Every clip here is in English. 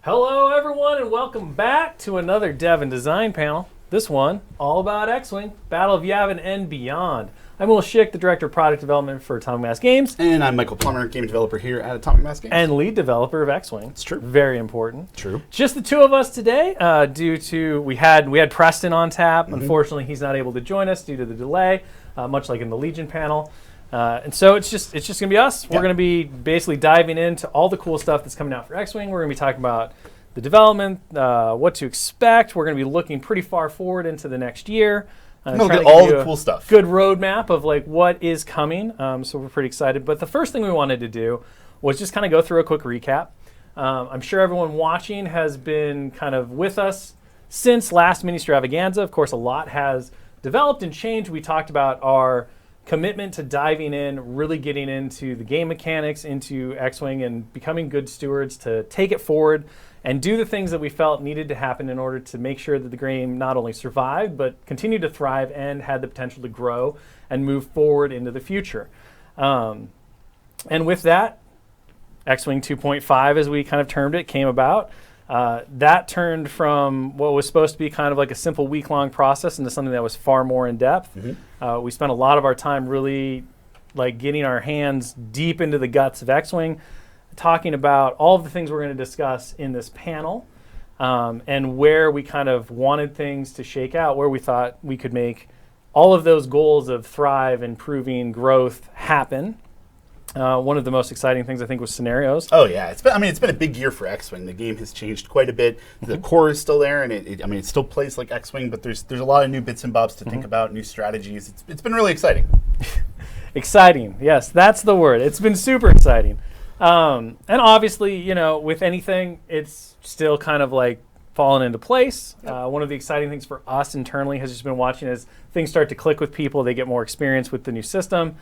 Hello everyone and welcome back to another Dev and Design panel. This one, all about X-Wing, Battle of Yavin and beyond. I'm Will Schick, the Director of Product Development for Atomic Mass Games. And I'm Michael Plummer, Game Developer here at Atomic Mass Games. And Lead Developer of X-Wing. It's true. Very important. True. Just the two of us today, due to, we had Preston on tap. Mm-hmm. Unfortunately, he's not able to join us due to the delay, much like in the Legion panel. And so it's just going to be us. Yep. We're going to be basically diving into all the cool stuff that's coming out for X-Wing. We're going to be talking about the development, what to expect. We're going to be looking pretty far forward into the next year. Look at all the cool stuff. Good roadmap of like what is coming. So we're pretty excited. But the first thing we wanted to do was just kind of go through a quick recap. I'm sure everyone watching has been kind of with us since last Ministravaganza. Of course, a lot has developed and changed. We talked about our commitment to diving in, really getting into the game mechanics, into X-Wing, and becoming good stewards to take it forward and do the things that we felt needed to happen in order to make sure that the game not only survived, but continued to thrive and had the potential to grow and move forward into the future. And with that, X-Wing 2.5, as we kind of termed it, came about. That turned from what was supposed to be kind of like a simple week-long process into something that was far more in-depth. Mm-hmm. We spent a lot of our time really like getting our hands deep into the guts of X-Wing, talking about all of the things we're going to discuss in this panel, and where we kind of wanted things to shake out, where we thought we could make all of those goals of thrive, improving, growth happen. One of the most exciting things I think was scenarios. Oh yeah, it's been a big year for X-Wing. The game has changed quite a bit. The core is still there, and it still plays like X-Wing, but there's a lot of new bits and bobs to think about, new strategies. It's been really exciting. Exciting, yes, that's the word. It's been super exciting. And obviously, you know, with anything, it's still kind of like fallen into place. Yep. One of the exciting things for us internally has just been watching as things start to click with people. They get more experience with the new system,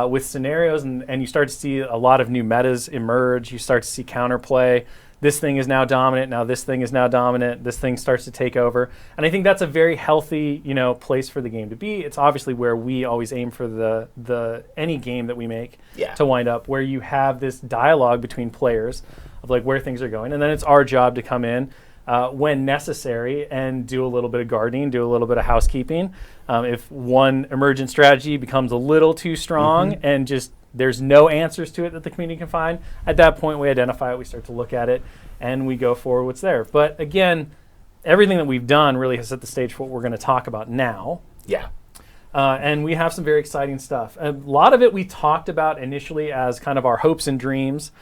with scenarios, and you start to see a lot of new metas emerge. You start to see counterplay. This thing is now dominant. Now this thing is now dominant. This thing starts to take over. And I think that's a very healthy, you know, place for the game to be. It's obviously where we always aim for the any game that we make to wind up, where you have this dialogue between players of like where things are going. And then it's our job to come in when necessary and do a little bit of gardening, do a little bit of housekeeping. If one emergent strategy becomes a little too strong and just there's no answers to it that the community can find, at that point we identify it, we start to look at it, and we go forward what's there. But again, everything that we've done really has set the stage for what we're going to talk about now. Yeah. And we have some very exciting stuff. A lot of it we talked about initially as kind of our hopes and dreams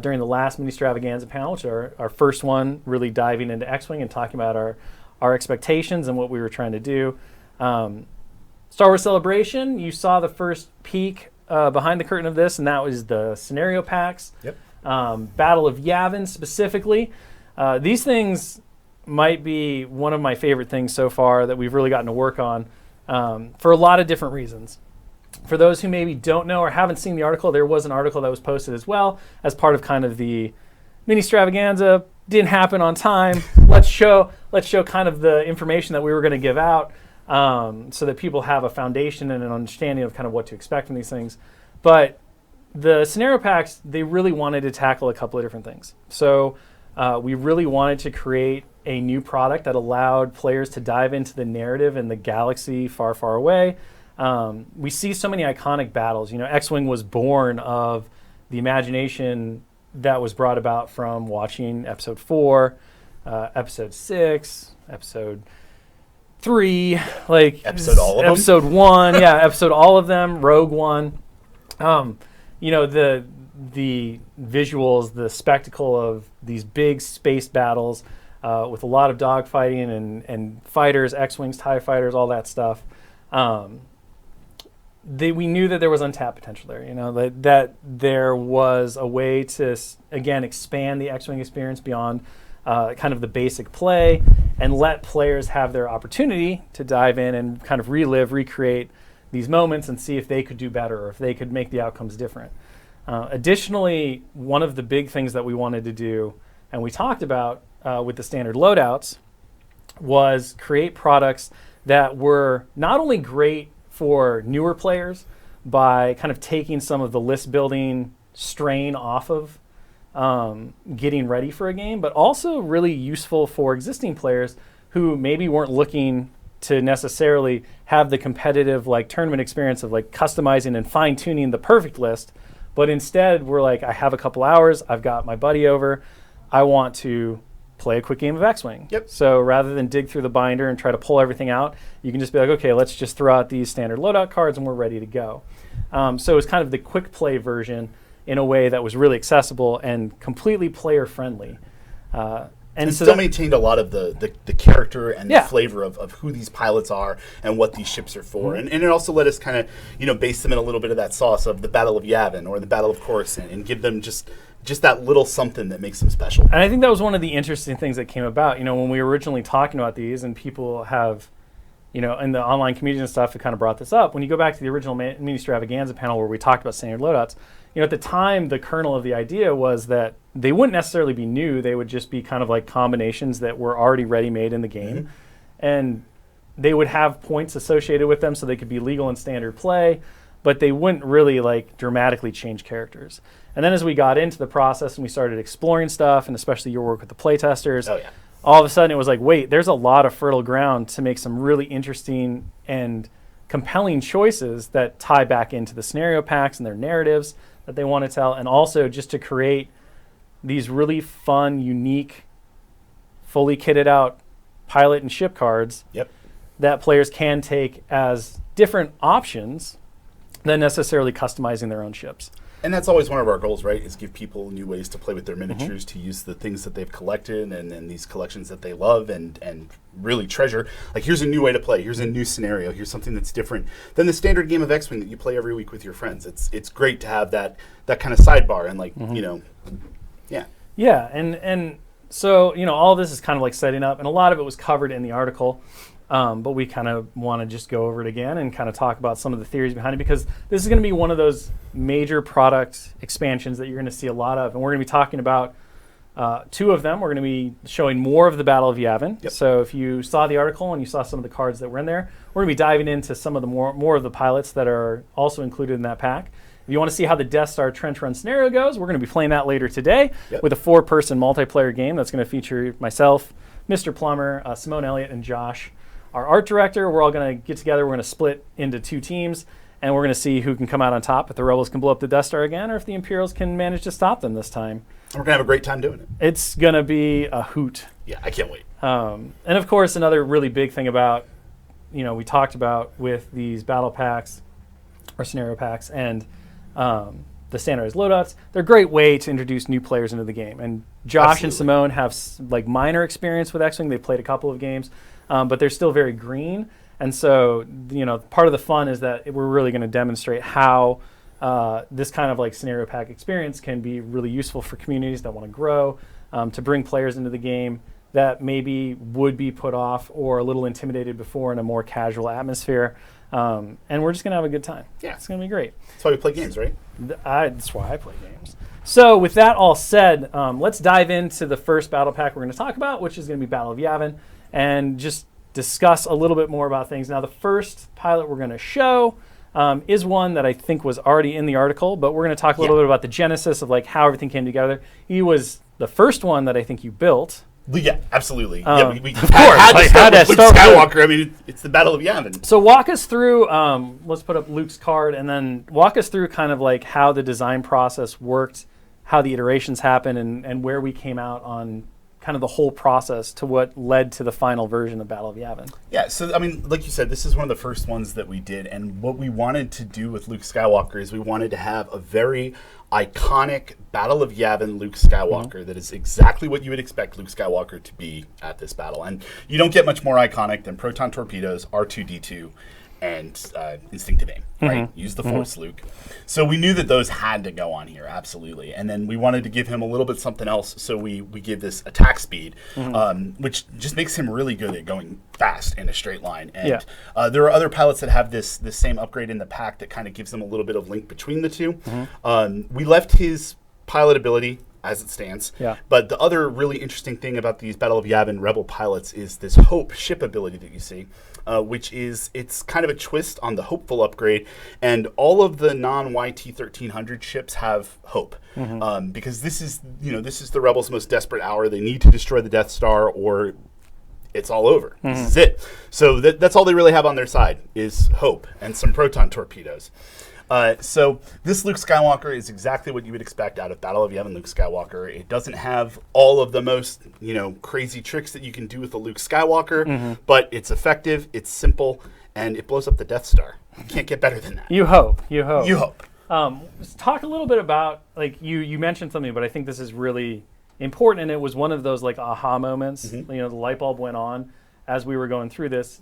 during the last Ministravaganza panel, which are our first one, really diving into X-Wing and talking about our expectations and what we were trying to do. Star Wars Celebration, you saw the first peek behind the curtain of this, and that was the scenario packs. Yep. Battle of Yavin specifically. These things might be one of my favorite things so far that we've really gotten to work on for a lot of different reasons. For those who maybe don't know or haven't seen the article, there was an article that was posted as well as part of kind of the Ministravaganza. Didn't happen on time. Let's show kind of the information that we were going to give out, so that people have a foundation and an understanding of kind of what to expect from these things. But the scenario packs, they really wanted to tackle a couple of different things. So we really wanted to create a new product that allowed players to dive into the narrative in the galaxy far, far away. We see so many iconic battles. You know, X-Wing was born of the imagination that was brought about from watching Episode 4, Episode 6, Episode 3, like episode all of them? Episode 1, yeah, episode all of them, Rogue One. You know, the visuals, the spectacle of these big space battles with a lot of dogfighting and fighters, X-Wings, TIE fighters, all that stuff. We knew that there was untapped potential there, you know, that there was a way to, again, expand the X-Wing experience beyond kind of the basic play and let players have their opportunity to dive in and kind of recreate these moments and see if they could do better or if they could make the outcomes different. Additionally, one of the big things that we wanted to do, and we talked about with the standard loadouts, was create products that were not only great for newer players by kind of taking some of the list building strain off of getting ready for a game, but also really useful for existing players who maybe weren't looking to necessarily have the competitive like tournament experience of like customizing and fine-tuning the perfect list, but instead we're like, I have a couple hours, I've got my buddy over, I want to play a quick game of X-Wing. Yep. So rather than dig through the binder and try to pull everything out, you can just be like, okay, let's just throw out these standard loadout cards and we're ready to go. So it's kind of the quick play version in a way that was really accessible and completely player friendly. And so still maintained a lot of the character and the flavor of who these pilots are and what these ships are for. And it also let us kind of, base them in a little bit of that sauce of the Battle of Yavin or the Battle of Coruscant and give them just that little something that makes them special. And I think that was one of the interesting things that came about, when we were originally talking about these, and people have, in the online community and stuff, it kind of brought this up. When you go back to the original Ministravaganza panel where we talked about standard loadouts, at the time, the kernel of the idea was that they wouldn't necessarily be new. They would just be kind of like combinations that were already ready-made in the game. And they would have points associated with them so they could be legal in standard play, but they wouldn't really like dramatically change characters. And then as we got into the process and we started exploring stuff, and especially your work with the playtesters, all of a sudden it was like, wait, there's a lot of fertile ground to make some really interesting and compelling choices that tie back into the scenario packs and their narratives that they want to tell, and also just to create these really fun, unique, fully kitted out pilot and ship cards that players can take as different options than necessarily customizing their own ships. And that's always one of our goals, right, is give people new ways to play with their miniatures, to use the things that they've collected and these collections that they love and really treasure. Like, here's a new way to play. Here's a new scenario. Here's something that's different than the standard game of X-Wing that you play every week with your friends. It's great to have that kind of sidebar and, like, Yeah, and so, all of this is kind of like setting up, and a lot of it was covered in the article. But we kind of want to just go over it again and kind of talk about some of the theories behind it, because this is going to be one of those major product expansions that you're going to see a lot of. And we're going to be talking about two of them. We're going to be showing more of the Battle of Yavin. So if you saw the article and you saw some of the cards that were in there, we're going to be diving into some of the more of the pilots that are also included in that pack. If you want to see how the Death Star trench run scenario goes, we're going to be playing that later today with a 4-person multiplayer game that's going to feature myself, Mr. Plummer, Simone Elliott, and Josh, our art director. We're all going to get together. We're going to split into 2 teams, and we're going to see who can come out on top, if the Rebels can blow up the Death Star again, or if the Imperials can manage to stop them this time. And we're going to have a great time doing it. It's going to be a hoot. Yeah, I can't wait. And of course, another really big thing about, we talked about with these battle packs or scenario packs and the standardized loadouts, they're a great way to introduce new players into the game. And Josh and Simone have like minor experience with X-Wing. They've played a couple of games. But they're still very green. And so, part of the fun is that we're really going to demonstrate how this kind of like scenario pack experience can be really useful for communities that want to grow, to bring players into the game that maybe would be put off or a little intimidated before in a more casual atmosphere. And we're just going to have a good time. Yeah. It's going to be great. That's why we play games, right? That's why I play games. So with that all said, let's dive into the first battle pack we're going to talk about, which is going to be Battle of Yavin, and just discuss a little bit more about things. Now, the first pilot we're going to show is one that I think was already in the article, but we're going to talk a little bit about the genesis of like how everything came together. He was the first one that I think you built. Yeah, absolutely. We had to start with Luke Skywalker. I mean, it's the Battle of Yavin. So walk us through, let's put up Luke's card, and then walk us through kind of like how the design process worked, how the iterations happened, and where we came out on kind of the whole process to what led to the final version of Battle of Yavin. Yeah, so I mean, like you said, this is one of the first ones that we did, and what we wanted to do with Luke Skywalker is we wanted to have a very iconic Battle of Yavin Luke Skywalker that is exactly what you would expect Luke Skywalker to be at this battle. And you don't get much more iconic than proton torpedoes, R2-D2, and instinctive aim, right? Use the Force, Luke. So we knew that those had to go on here, absolutely. And then we wanted to give him a little bit something else, so we give this attack speed, which just makes him really good at going fast in a straight line. And there are other pilots that have this same upgrade in the pack that kind of gives them a little bit of link between the two. We left his pilot ability as it stands. Yeah. But the other really interesting thing about these Battle of Yavin Rebel pilots is this Hope ship ability that you see, which is, it's kind of a twist on the Hopeful upgrade. And all of the non-YT 1300 ships have Hope. Because this is the Rebels' most desperate hour. They need to destroy the Death Star or it's all over. This is it. So that's all they really have on their side is Hope and some proton torpedoes. So this Luke Skywalker is exactly what you would expect out of Battle of Yavin Luke Skywalker. It doesn't have all of the most, crazy tricks that you can do with a Luke Skywalker, but it's effective, it's simple, and it blows up the Death Star. You can't get better than that. You hope. You hope. Let's talk a little bit about, like, you mentioned something, but I think this is really important, and it was one of those, like, aha moments. The light bulb went on as we were going through this.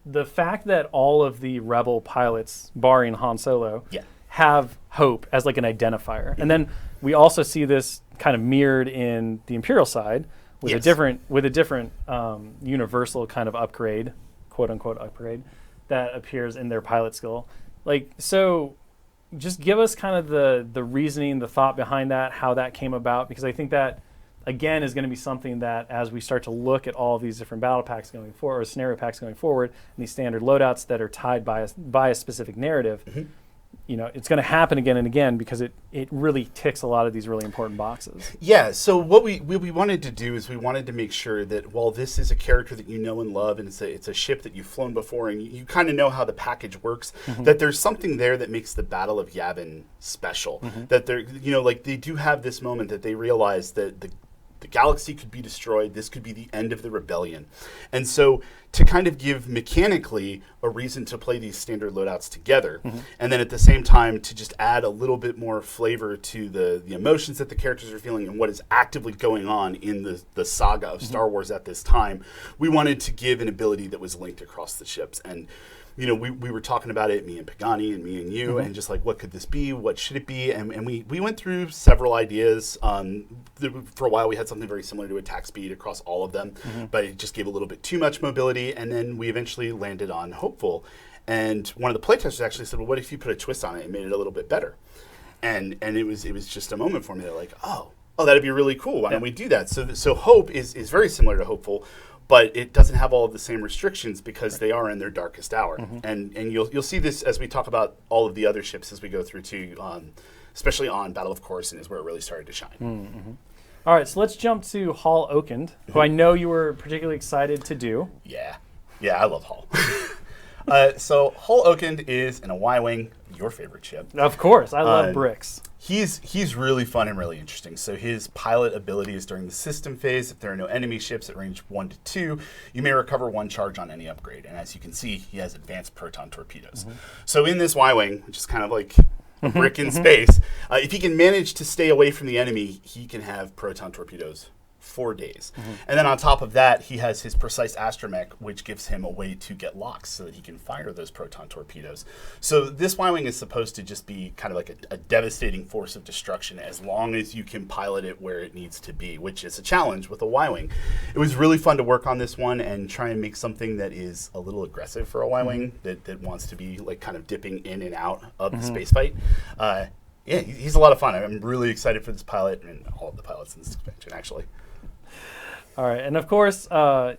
The fact that all of the Rebel pilots, barring Han Solo, have Hope as, like, an identifier. And then we also see this kind of mirrored in the Imperial side with a different universal kind of upgrade, quote unquote upgrade, that appears in their pilot skill. Like, so just give us kind of the reasoning, the thought behind that, how that came about, because I think that, again, is going to be something that as we start to look at all of these different battle packs going forward, or scenario packs going forward, and these standard loadouts that are tied by a specific narrative, it's going to happen again and again because it really ticks a lot of these really important boxes. Yeah, so what we wanted to do is we wanted to make sure that while this is a character that you know and love, and it's a ship that you've flown before, and you kind of know how the package works, that there's something there that makes the Battle of Yavin special. That they're, they do have this moment that they realize that the galaxy could be destroyed. This could be the end of the rebellion. And so to kind of give mechanically a reason to play these standard loadouts together, and then at the same time to just add a little bit more flavor to the emotions that the characters are feeling and what is actively going on in the saga of Star Wars at this time, we wanted to give an ability that was linked across the ships. And we were talking about it, me and Pagani and me and you, and just like, what could this be? What should it be? And we went through several ideas. For a while, we had something very similar to attack speed across all of them, but it just gave a little bit too much mobility. And then we eventually landed on Hopeful. And one of the playtesters actually said, well, what if you put a twist on it and made it a little bit better? And it was just a moment for me. They're like, oh, that'd be really cool. Why don't we do that? So Hope is very similar to Hopeful, but it doesn't have all of the same restrictions because they are in their darkest hour. And you'll see this as we talk about all of the other ships as we go through too, especially on Battle of Coruscant is where it really started to shine. All right, so let's jump to Hall Okend, who I know you were particularly excited to do. Yeah, I love Hall. So Hall Okend is in a Y-Wing, your favorite ship. Of course, I love bricks. He's really fun and really interesting. So his pilot ability is during the system phase. If there are no enemy ships at range 1 to 2, you may recover 1 charge on any upgrade. And as you can see, he has advanced proton torpedoes. So in this Y-Wing, which is kind of like a brick in space, if he can manage to stay away from the enemy, he can have proton torpedoes 4 days. And then on top of that, he has his precise astromech, which gives him a way to get locks so that he can fire those proton torpedoes. So this Y-Wing is supposed to just be kind of like a devastating force of destruction as long as you can pilot it where it needs to be, which is a challenge with a Y-Wing. It was really fun to work on this one and try and make something that is a little aggressive for a Y-Wing that wants to be like kind of dipping in and out of the space fight. Yeah, he's a lot of fun. I'm really excited for this pilot and all of the pilots in this expansion, actually. All right, and of course, one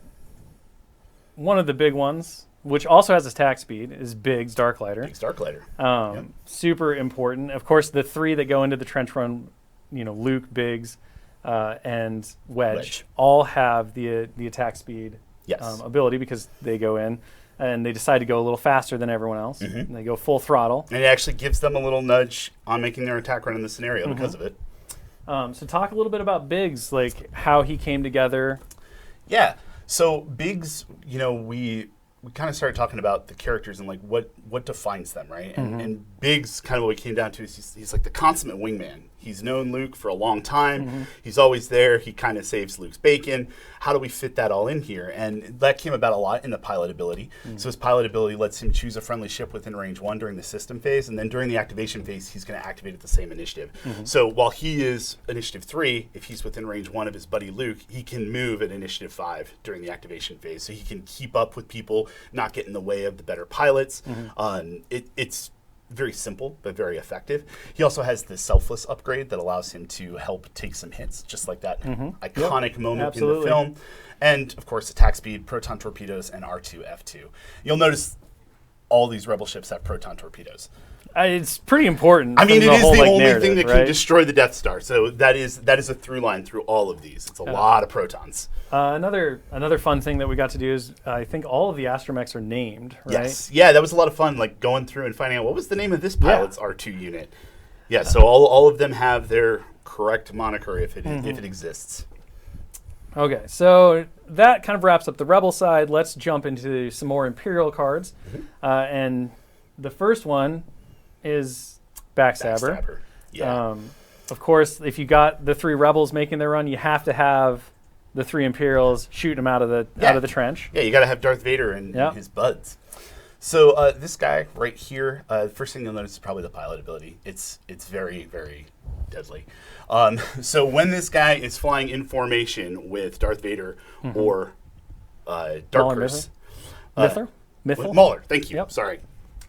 of the big ones, which also has attack speed, is Biggs Darklighter. Biggs Darklighter. Super important. Of course, the 3 that go into the trench run, Luke, Biggs, and Wedge, all have the attack speed ability because they go in and they decide to go a little faster than everyone else. And they go full throttle. And it actually gives them a little nudge on making their attack run in the scenario because of it. So talk a little bit about Biggs, like how he came together. Yeah. So Biggs, we kind of started talking about the characters and like what defines them, right? And Biggs kind of what it came down to is he's like the consummate wingman. He's known Luke for a long time. He's always there. He kind of saves Luke's bacon. How do we fit that all in here? And that came about a lot in the pilot ability. So his pilot ability lets him choose a friendly ship within range 1 during the system phase. And then during the activation phase, he's going to activate at the same initiative. So while he is initiative 3, if he's within range 1 of his buddy Luke, he can move at initiative 5 during the activation phase. So he can keep up with people, not get in the way of the better pilots. very simple, but very effective. He also has the selfless upgrade that allows him to help take some hits, just like that iconic moment in the film. And, of course, attack speed, proton torpedoes, and R2-F2. You'll notice all these Rebel ships have proton torpedoes. It's pretty important. I mean, it is whole, the only narrative, thing that right? can destroy the Death Star. So that is a through line through all of these. It's a lot of protons. Another fun thing that we got to do is I think all of the astromechs are named, right? Yes. Yeah, that was a lot of fun, like going through and finding out what was the name of this pilot's R2 unit. Yeah, so all of them have their correct moniker if it exists. Okay, so that kind of wraps up the Rebel side. Let's jump into some more Imperial cards. And the first one is Backstabber. Yeah. Of course, if you got the 3 Rebels making their run, you have to have the 3 Imperials shooting them out of the trench. Yeah, you got to have Darth Vader and his buds. So this guy right here, the first thing you'll notice is probably the pilot ability. It's very, very deadly. So when this guy is flying in formation with Darth Vader or Dark Curse, Mauler, thank you. Sorry.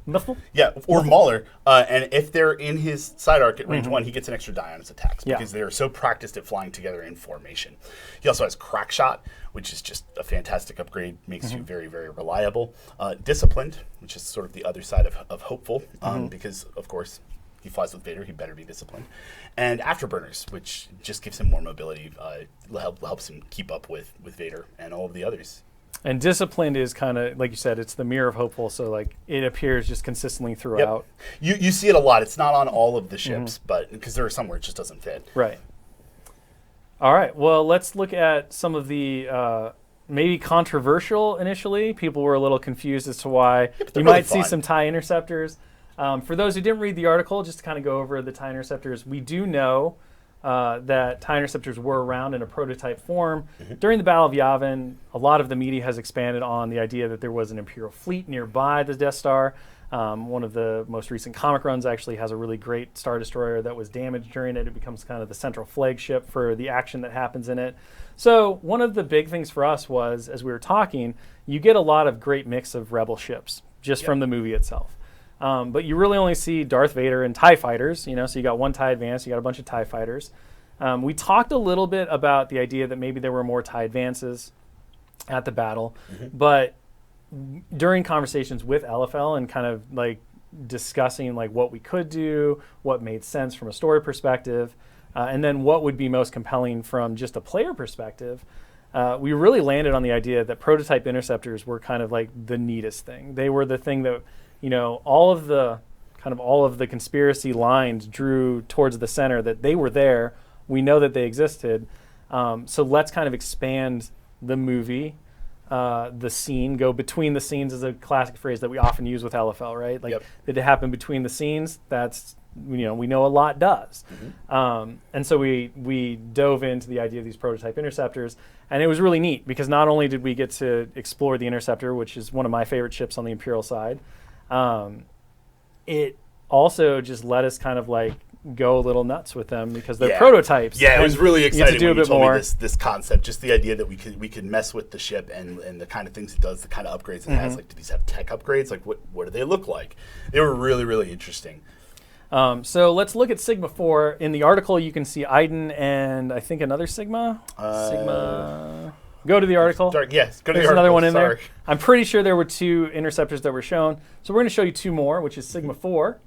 Miffle? Yeah, or Mauler, and if they're in his side arc at range 1, he gets an extra die on his attacks because they are so practiced at flying together in formation. He also has Crack Shot, which is just a fantastic upgrade, makes you very, very reliable. Disciplined, which is sort of the other side of Hopeful, because, of course, he flies with Vader, he better be disciplined. And Afterburners, which just gives him more mobility, helps him keep up with Vader and all of the others. And Disciplined is kind of, like you said, it's the mirror of Hopeful, so like it appears just consistently throughout. You see it a lot. It's not on all of the ships, but because there are some where it just doesn't fit. Right. All right, well, let's look at some of the maybe controversial initially. People were a little confused as to why. You might see some TIE Interceptors. For those who didn't read the article, just to kind of go over the TIE Interceptors, we do know that TIE Interceptors were around in a prototype form. During the Battle of Yavin, a lot of the media has expanded on the idea that there was an Imperial fleet nearby the Death Star. One of the most recent comic runs actually has a really great Star Destroyer that was damaged during it. It becomes kind of the central flagship for the action that happens in it. So one of the big things for us was, as we were talking, you get a lot of great mix of Rebel ships just from the movie itself. But you really only see Darth Vader and TIE fighters, so you got one TIE Advance, you got a bunch of TIE fighters. We talked a little bit about the idea that maybe there were more TIE Advances at the battle, but during conversations with LFL and kind of like discussing like what we could do, what made sense from a story perspective, and then what would be most compelling from just a player perspective, we really landed on the idea that prototype interceptors were kind of like the neatest thing. They were the thing that all of the conspiracy lines drew towards the center, that they were there. We know that they existed. So let's kind of expand the movie, the scene, go between the scenes is a classic phrase that we often use with LFL, right? Like, did it happen between the scenes? That's, we know a lot does. And so we dove into the idea of these prototype interceptors, and it was really neat because not only did we get to explore the Interceptor, which is one of my favorite ships on the Imperial side, it also just let us kind of like go a little nuts with them because they're prototypes. Yeah, it was really exciting when you told me this concept, just the idea that we could mess with the ship and the kind of things it does, the kind of upgrades it has. Like, do these have tech upgrades? Like, what do they look like? They were really, really interesting. So let's look at Sigma 4. In the article, you can see Iden and I think another Sigma. Go to the article. Yes, go to There's the article. Another one in there. I'm pretty sure there were 2 interceptors that were shown. So we're going to show you 2 more, which is Sigma 4.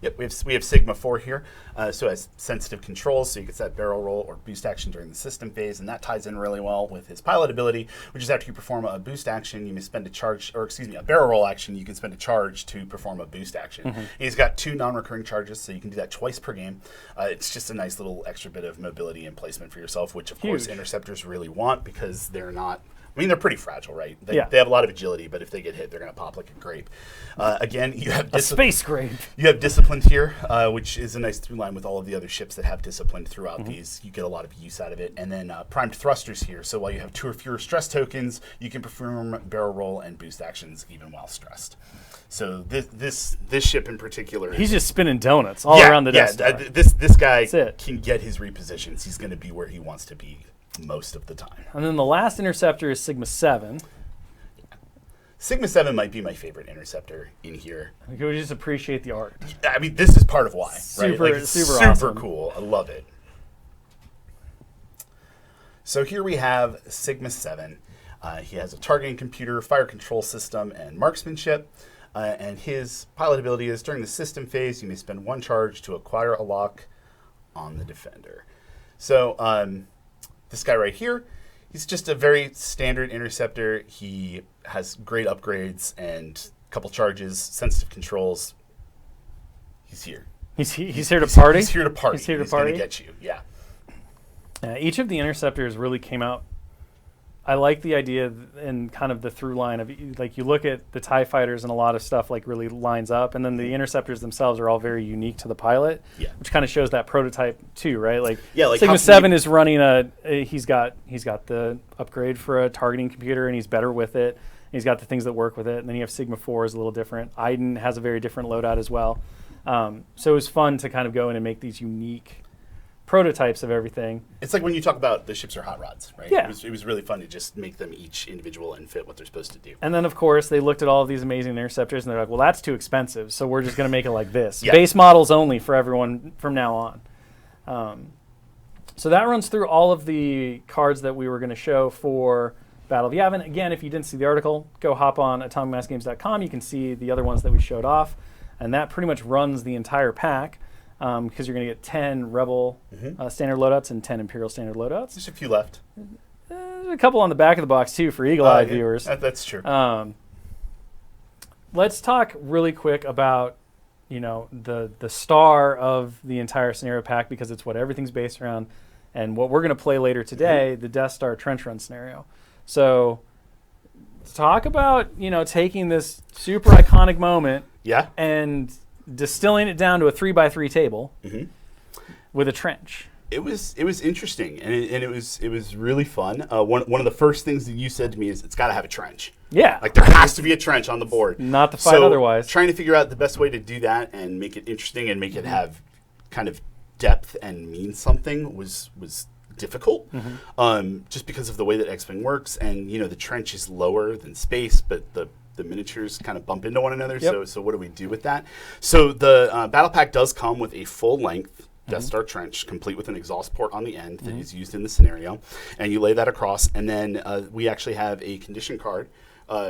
Yep, we have Sigma 4 here. So it has sensitive controls, so you can set barrel roll or boost action during the system phase, and that ties in really well with his pilot ability, which is after you perform a boost action, you may spend a barrel roll action, you can spend a charge to perform a boost action. He's got 2 non-recurring charges, so you can do that twice per game. It's just a nice little extra bit of mobility and placement for yourself, which of course interceptors really want because they're not. I mean, they're pretty fragile, right? They have a lot of agility, but if they get hit, they're going to pop like a grape. Again, you have a space grape. You have disciplined here, which is a nice through line with all of the other ships that have disciplined throughout these. You get a lot of use out of it. And then primed thrusters here. So while you have 2 or fewer stress tokens, you can perform barrel roll and boost actions even while stressed. So this ship in particular, he's just spinning donuts all around the Death Star. This guy can get his repositions. He's going to be where he wants to be most of the time. And then the last interceptor is Sigma 7. Sigma 7 might be my favorite interceptor in here. We just appreciate the art. I mean, this is part of why, right? Super, Like, it's super awesome. cool. I love it. So here we have Sigma 7. He has a targeting computer, fire control system, and marksmanship. And his pilot ability is, during the system phase, you may spend 1 charge to acquire a lock on the defender. So this guy right here, he's just a very standard interceptor. He has great upgrades and a couple charges, sensitive controls. He's here. He's here to party? He's here to party. He's here to He's party? going to get you, yeah. Each of the interceptors really came out. I like the idea and kind of the through line of, like, you look at the TIE fighters and a lot of stuff like really lines up, and then the interceptors themselves are all very unique to the pilot, which kind of shows that prototype too, right? Like, Sigma 7 is running he's got the upgrade for a targeting computer, and he's better with it. He's got the things that work with it, and then you have Sigma 4 is a little different. Iden has a very different loadout as well. So it was fun to kind of go in and make these unique prototypes of everything. It's like when you talk about the ships are hot rods, right? Yeah. It was really fun to just make them each individual and fit what they're supposed to do. And then, of course, they looked at all of these amazing interceptors, and they're like, well, that's too expensive, so we're just going to make it like this. Yeah. Base models only for everyone from now on. So that runs through all of the cards that we were going to show for Battle of Yavin. Again, if you didn't see the article, go hop on atomicmassgames.com. You can see the other ones that we showed off, and that pretty much runs the entire pack. Because you're going to get 10 Rebel standard loadouts and 10 Imperial standard loadouts. There's a few left. There's a couple on the back of the box, too, for eagle-eyed viewers. That's true. Let's talk really quick about, the star of the entire scenario pack, because it's what everything's based around, and what we're going to play later today, the Death Star trench run scenario. So talk about, taking this super iconic moment and distilling it down to a 3x3 table with a trench. It was interesting, and it was really fun. One of the first things that you said to me is, it's got to have a trench. Yeah, like there has to be a trench on the board. Not to fight otherwise. Trying to figure out the best way to do that and make it interesting and make it have kind of depth and mean something was difficult. Just because of the way that X-Wing works, and the trench is lower than space, but the miniatures kind of bump into one another. So what do we do with that? So the battle pack does come with a full-length Death Star trench, complete with an exhaust port on the end that is used in the scenario, and you lay that across. And then we actually have a condition card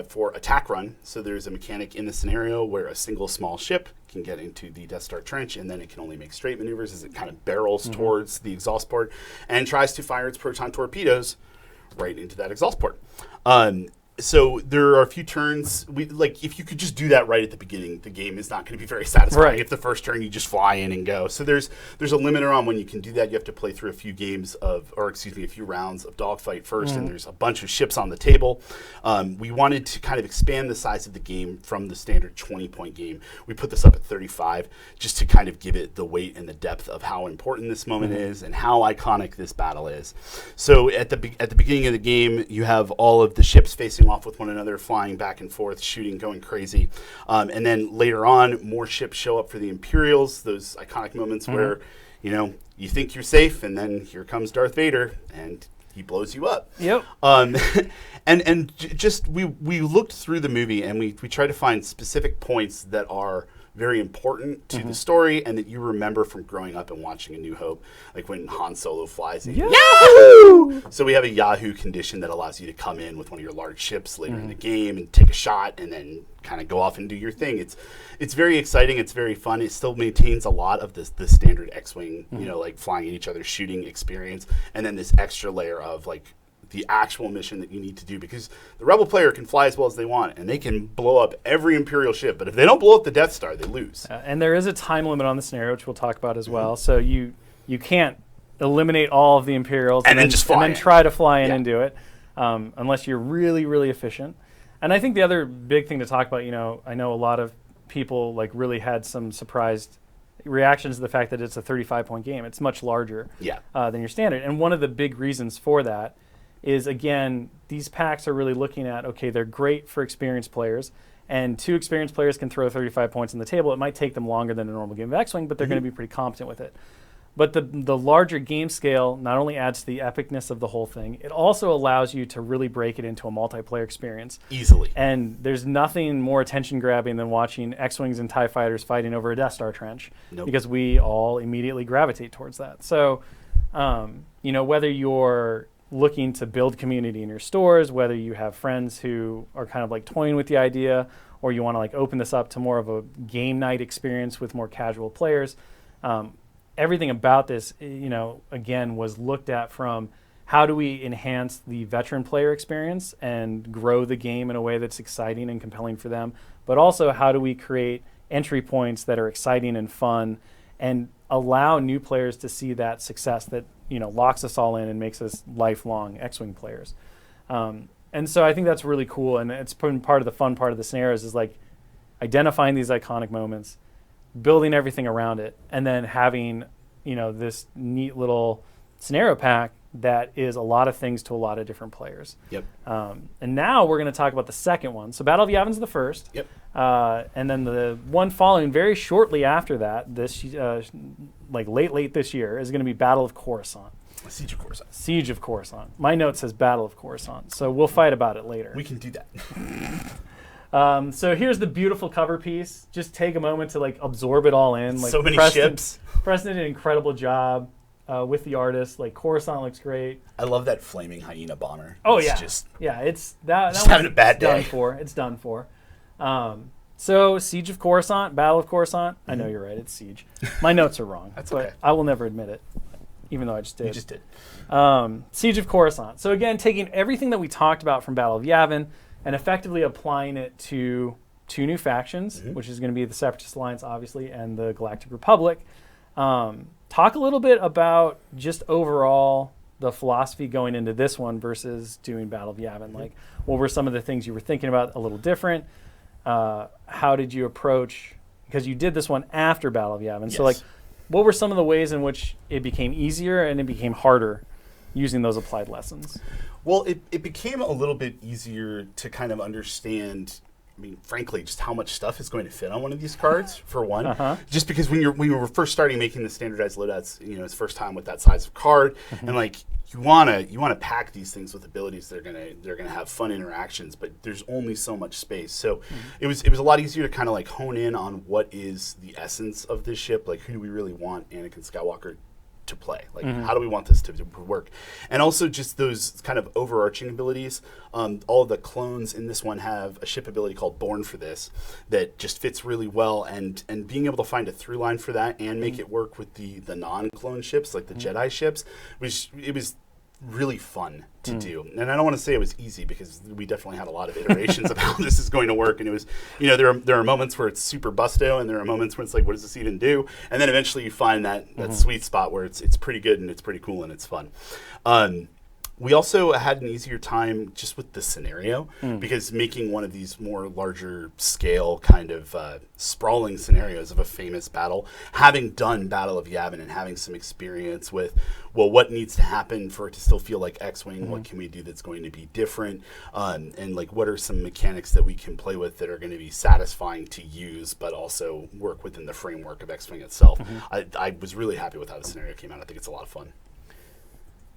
for attack run. So there's a mechanic in the scenario where a single small ship can get into the Death Star trench, and then it can only make straight maneuvers as it kind of barrels towards the exhaust port and tries to fire its proton torpedoes right into that exhaust port. So there are a few turns. If you could just do that right at the beginning, the game is not going to be very satisfying. If the first turn you just fly in and go. So there's a limiter on when you can do that. You have to play through a few rounds of dogfight first, and there's a bunch of ships on the table. We wanted to kind of expand the size of the game from the standard 20-point game. We put this up at 35 just to kind of give it the weight and the depth of how important this moment is and how iconic this battle is. So at the beginning of the game, you have all of the ships facing off with one another, flying back and forth, shooting, going crazy. And then later on, more ships show up for the Imperials, those iconic moments where, you think you're safe, and then here comes Darth Vader, and he blows you up. Yep. We looked through the movie, and we tried to find specific points that are very important to the story and that you remember from growing up and watching A New Hope, like when Han Solo flies in. Yahoo! So we have a Yahoo condition that allows you to come in with one of your large ships later in the game and take a shot and then kind of go off and do your thing. It's very exciting. It's very fun. It still maintains a lot of the standard X-Wing, like flying at each other, shooting experience, and then this extra layer of like the actual mission that you need to do, because the Rebel player can fly as well as they want, and they can blow up every Imperial ship, but if they don't blow up the Death Star, they lose. And there is a time limit on the scenario, which we'll talk about as well, so you can't eliminate all of the Imperials and then just fly and then try to fly in and do it, unless you're really, really efficient. And I think the other big thing to talk about, I know a lot of people like really had some surprised reactions to the fact that it's a 35-point game. It's much larger than your standard. And one of the big reasons for that is, again, these packs are really looking at, okay, they're great for experienced players, and 2 experienced players can throw 35 points on the table. It might take them longer than a normal game of X-Wing, but they're going to be pretty competent with it. But the larger game scale not only adds to the epicness of the whole thing, it also allows you to really break it into a multiplayer experience. Easily. And there's nothing more attention-grabbing than watching X-Wings and TIE fighters fighting over a Death Star trench. Nope. Because we all immediately gravitate towards that. So, whether you're looking to build community in your stores, whether you have friends who are kind of like toying with the idea, or you want to like open this up to more of a game night experience with more casual players, everything about this, again, was looked at from how do we enhance the veteran player experience and grow the game in a way that's exciting and compelling for them, but also how do we create entry points that are exciting and fun and allow new players to see that success that locks us all in and makes us lifelong X-Wing players. And so I think that's really cool, and it's been part of the fun part of the scenarios is like identifying these iconic moments, building everything around it, and then having this neat little scenario pack that is a lot of things to a lot of different players. Yep. And now we're going to talk about the second one. So Battle of Yavin's the first. Yep. And then the one following very shortly after that, this late this year, is going to be Battle of Coruscant. Siege of Coruscant. Siege of Coruscant. My note says Battle of Coruscant, so we'll fight about it later. We can do that. So here's the beautiful cover piece. Just take a moment to like absorb it all in. Like so many ships. Preston did an incredible job with the artist. Like Coruscant looks great. I love that flaming hyena bomber. Oh it's yeah, just it's that. Just having a bad day. It's done for. So Siege of Coruscant, Battle of Coruscant. I know you're right. It's Siege. My notes are wrong. That's but okay. I will never admit it, even though I just did. You just did. Siege of Coruscant. So again, taking everything that we talked about from Battle of Yavin and effectively applying it to two new factions, which is going to be the Separatist Alliance, obviously, and the Galactic Republic. Talk a little bit about just overall the philosophy going into this one versus doing Battle of Yavin. Like, what were some of the things you were thinking about a little different? How did you approach, because you did this one after Battle of Yavin. Yes. So like, what were some of the ways in which it became easier and it became harder using those applied lessons? Well, it became a little bit easier to kind of understand, I mean, frankly, just how much stuff is going to fit on one of these cards, for one. Just because when you were first starting making the standardized loadouts, it's first time with that size of card, and like you wanna pack these things with abilities that are gonna have fun interactions, but there's only so much space. So it was a lot easier to kind of like hone in on what is the essence of this ship, like who do we really want Anakin Skywalker to play, like how do we want this to work, and also just those kind of overarching abilities. All of the clones in this one have a ship ability called Born for this that just fits really well, and being able to find a through line for that and make it work with the non-clone ships like the Jedi ships, it was really fun to do. And I don't want to say it was easy, because we definitely had a lot of iterations of how this is going to work, and it was, there are moments where it's super busto, and there are moments where it's like, what does this even do? And then eventually you find that sweet spot where it's pretty good and it's pretty cool and it's fun. We also had an easier time just with the scenario, because making one of these more larger scale kind of sprawling scenarios of a famous battle, having done Battle of Yavin and having some experience with, well, what needs to happen for it to still feel like X-Wing, what can we do that's going to be different, and like what are some mechanics that we can play with that are going to be satisfying to use but also work within the framework of X-Wing itself. I was really happy with how the scenario came out. I think it's a lot of fun.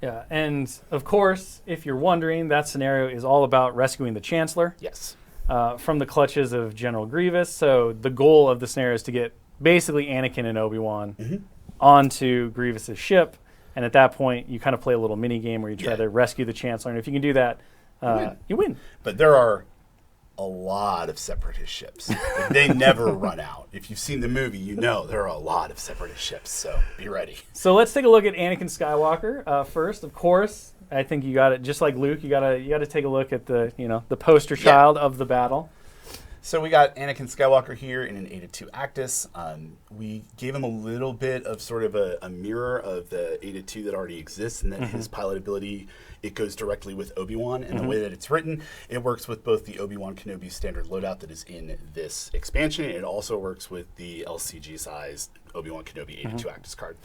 Yeah, and of course, if you're wondering, that scenario is all about rescuing the Chancellor. Yes. From the clutches of General Grievous. So the goal of the scenario is to get basically Anakin and Obi-Wan onto Grievous's ship, and at that point, you kind of play a little mini game where you try to rescue the Chancellor, and if you can do that, you win. But there are a lot of Separatist ships. Like, they never run out. If you've seen the movie, there are a lot of Separatist ships, so be ready. So let's take a look at Anakin Skywalker first. Of course, I think you got it. Just like Luke, you got to take a look at the the poster child of the battle. So we got Anakin Skywalker here in an Eta-2 Actus. We gave him a little bit of sort of a mirror of the Eta-2 that already exists, and that his pilot ability, it goes directly with Obi-Wan. And the way that it's written, it works with both the Obi-Wan Kenobi standard loadout that is in this expansion. It also works with the LCG-sized Obi-Wan Kenobi Eta-2 Actus card.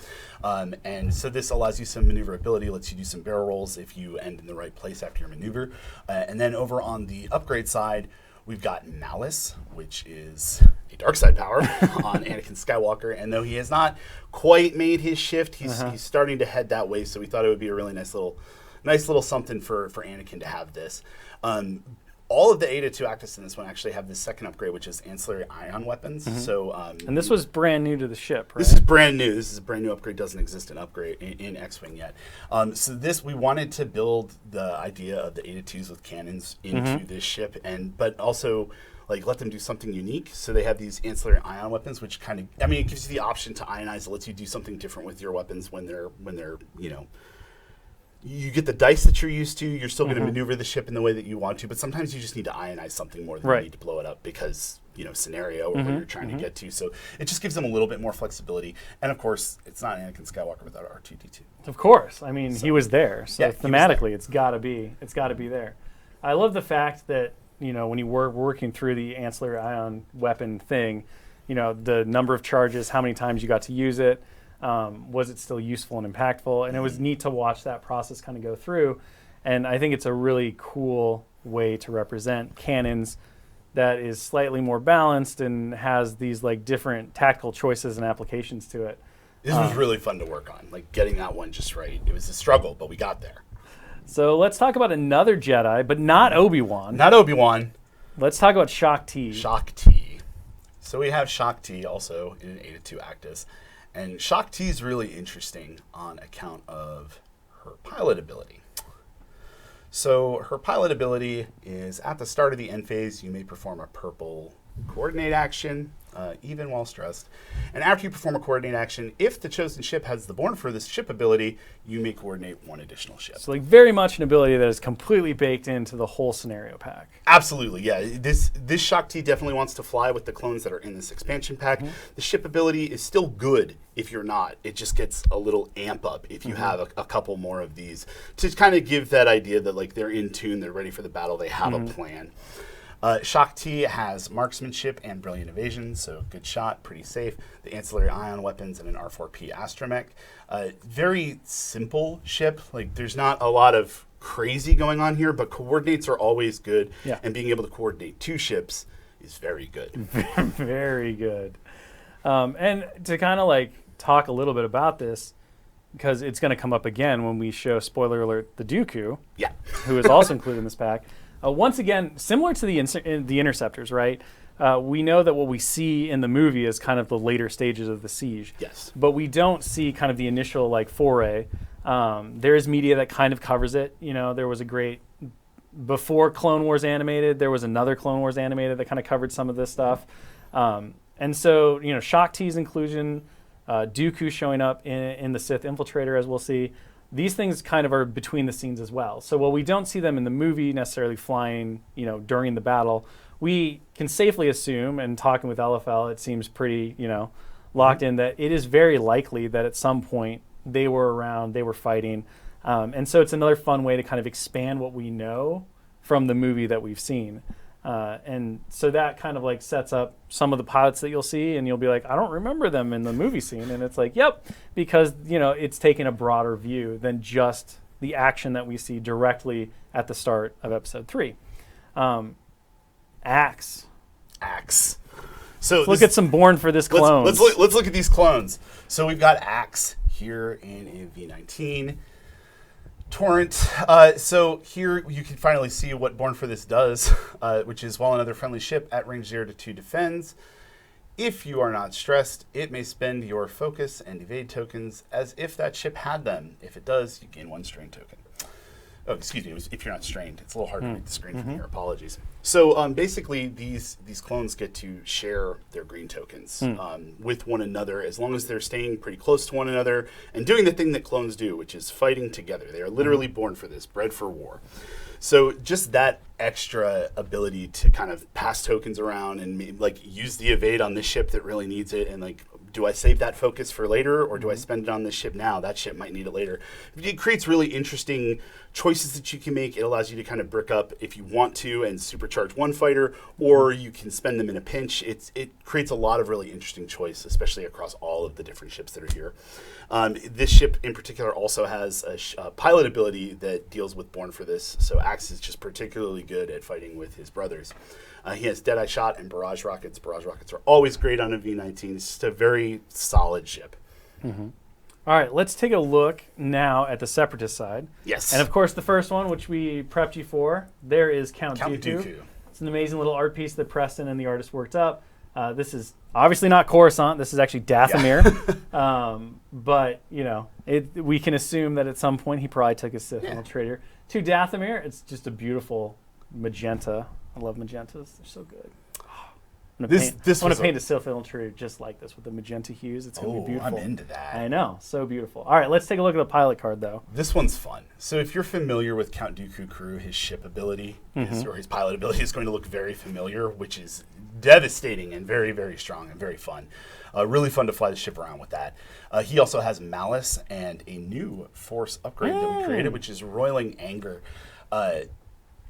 And so this allows you some maneuverability, lets you do some barrel rolls if you end in the right place after your maneuver. And then over on the upgrade side, we've got Malice, which is a dark side power on Anakin Skywalker. And though he has not quite made his shift, he's starting to head that way. So we thought it would be a really nice little something for Anakin to have this. All of the Eta 2 Actus in this one actually have this second upgrade, which is ancillary ion weapons. So, and this was brand new to the ship, right? This is brand new. This is a brand new upgrade. Doesn't exist in X-Wing yet. So this, we wanted to build the idea of the Eta 2s with cannons into this ship, but also like let them do something unique. So they have these ancillary ion weapons, which kind of, I mean, it gives you the option to ionize. It lets you do something different with your weapons when they're you know. You get the dice that you're used to. You're still going to maneuver the ship in the way that you want to, but sometimes you just need to ionize something more than you need to blow it up because, you know, scenario or what you're trying to get to. So it just gives them a little bit more flexibility. And of course, it's not Anakin Skywalker without R2-D2. Of course. I mean, he was there. So thematically, it's got to be there. I love the fact that, you know, when you were working through the ancillary ion weapon thing, you know, the number of charges, how many times you got to use it. Was it still useful and impactful? And it was neat to watch that process kind of go through. And I think it's a really cool way to represent cannons that is slightly more balanced and has these like different tactical choices and applications to it. This was really fun to work on, like getting that one just right. It was a struggle, but we got there. So let's talk about another Jedi, but not Obi-Wan. Not Obi-Wan. Let's talk about Shaak Ti. Shaak Ti. So we have Shaak Ti also in an Eta 2 Actus. And Shaak Ti is really interesting on account of her pilot ability. So her pilot ability is at the start of the end phase, you may perform a purple coordinate action, even while stressed. And after you perform a coordinate action, if the chosen ship has the Born for this ship ability, you may coordinate one additional ship. So like very much an ability that is completely baked into the whole scenario pack. Absolutely, yeah. This Shaak Ti definitely wants to fly with the clones that are in this expansion pack. The ship ability is still good if you're not. It just gets a little amp up if you have a couple more of these to kind of give that idea that like they're in tune, they're ready for the battle, they have a plan. Shaak Ti has marksmanship and brilliant evasion, so good shot, pretty safe. The ancillary ion weapons and an R4P astromech. Very simple ship. Like there's not a lot of crazy going on here, but coordinates are always good. Yeah. And being able to coordinate two ships is very good. Very good. And to kind of like talk a little bit about this, because it's going to come up again when we show, spoiler alert, the Dooku, who is also included in this pack. Once again, similar to the interceptors, right? We know that what we see in the movie is kind of the later stages of the siege. Yes. But we don't see kind of the initial like foray. There is media that kind of covers it. You know, there was a great, before Clone Wars animated, there was another Clone Wars animated that kind of covered some of this stuff. And so, you know, Shaak Ti's inclusion, Dooku showing up in the Sith Infiltrator, as we'll see. These things kind of are between the scenes as well. So while we don't see them in the movie necessarily flying, you know, during the battle, we can safely assume, and talking with LFL, it seems pretty, you know, locked in that it is very likely that at some point they were around, they were fighting. And so it's another fun way to kind of expand what we know from the movie that we've seen. And so that kind of like sets up some of the pilots that you'll see, and you'll be like, I don't remember them in the movie scene. And it's like, yep, because, you know, it's taking a broader view than just the action that we see directly at the start of episode 3. Axe. So let's look at some Born for this clones. Let's look at these clones. So we've got Axe here in a V19. Torrent. So here you can finally see what Born for this does, which is while another friendly ship at range 0 to 2 defends, if you are not stressed, it may spend your focus and evade tokens as if that ship had them. If it does, you gain 1 strain token. Oh, excuse me, if you're not strained. It's a little hard to read the screen from here, apologies. So basically these clones get to share their green tokens with one another as long as they're staying pretty close to one another and doing the thing that clones do, which is fighting together. They are literally born for this, bred for war. So just that extra ability to kind of pass tokens around and like use the evade on this ship that really needs it and like do I save that focus for later, or do I spend it on this ship now? That ship might need it later. It creates really interesting choices that you can make. It allows you to kind of brick up if you want to and supercharge one fighter, or you can spend them in a pinch. It creates a lot of really interesting choice, especially across all of the different ships that are here. This ship in particular also has a pilot ability that deals with Born for this, so Axe is just particularly good at fighting with his brothers. He has Deadeye Shot and Barrage Rockets. Barrage Rockets are always great on a V-19. It's just a very solid ship. Mm-hmm. All right, let's take a look now at the Separatist side. Yes. And of course, the first one, which we prepped you for, there is Count Dooku. It's an amazing little art piece that Preston and the artist worked up. This is obviously not Coruscant. This is actually Dathomir. Yeah. But, you know, we can assume that at some point he probably took a Sith infiltrator to Dathomir. It's just a beautiful magenta. I love magentas. They're so good. I want to paint a Sith infiltrator just like this with the magenta hues. It's going to be beautiful. I'm into that. I know. So beautiful. All right, let's take a look at the pilot card, though. This one's fun. So if you're familiar with Count Dooku Crew, his ship ability or his pilot ability is going to look very familiar, which is devastating and very, very strong and very fun. Really fun to fly the ship around with that. He also has Malice and a new Force upgrade that we created, which is Roiling Anger.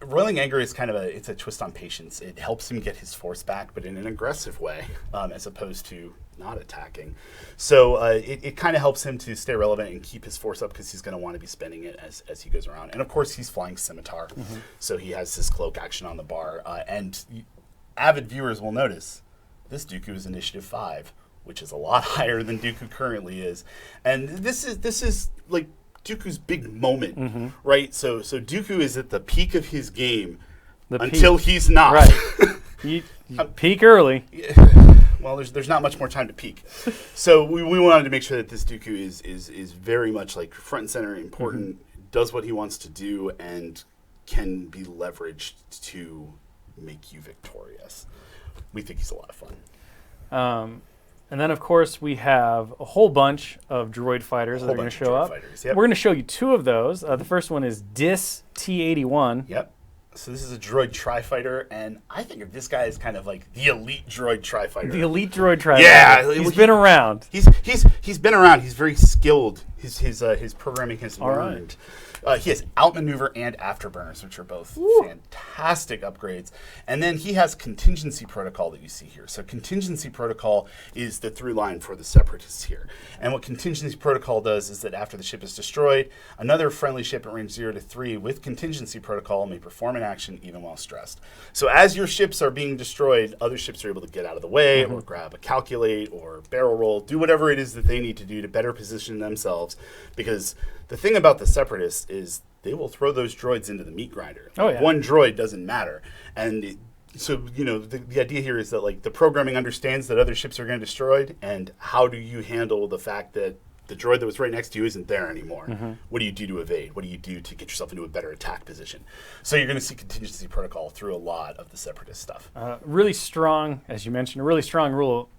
Roiling Anger is kind of it's a twist on patience. It helps him get his Force back, but in an aggressive way, as opposed to not attacking. So it kind of helps him to stay relevant and keep his Force up, because he's going to want to be spending it as he goes around. And of course, he's flying Scimitar, so he has his cloak action on the bar. And avid viewers will notice this Dooku is Initiative 5, which is a lot higher than Dooku currently is. And this is like Dooku's big moment, right? So Dooku is at the peak of his game until he's not. Right. you peak early. Well, there's not much more time to peak. So we wanted to make sure that this Dooku is very much like front and center, important, does what he wants to do, and can be leveraged to make you victorious. We think he's a lot of fun. And then, of course, we have a whole bunch of droid fighters that are going to show up. We're going to show you two of those. The first one is Dis T-81. Yep. So this is a droid tri-fighter, and I think of this guy as kind of like the elite droid tri-fighter. The elite droid tri-fighter. Yeah. He's been around. He's been around. He's very skilled. His programming has learned. He has outmaneuver and afterburners, which are both fantastic upgrades. And then he has contingency protocol that you see here. So contingency protocol is the through line for the Separatists here. And what contingency protocol does is that after the ship is destroyed, another friendly ship at range 0 to 3 with contingency protocol may perform an action even while stressed. So as your ships are being destroyed, other ships are able to get out of the way or grab a calculate or barrel roll, do whatever it is that they need to do to better position themselves, because the thing about the Separatists is they will throw those droids into the meat grinder. One droid doesn't matter. And so, you know, the idea here is that, like, the programming understands that other ships are going to be destroyed, and how do you handle the fact that the droid that was right next to you isn't there anymore? What do you do to evade? What do you do to get yourself into a better attack position? So you're going to see contingency protocol through a lot of the Separatist stuff. Really strong, as you mentioned, a really strong rule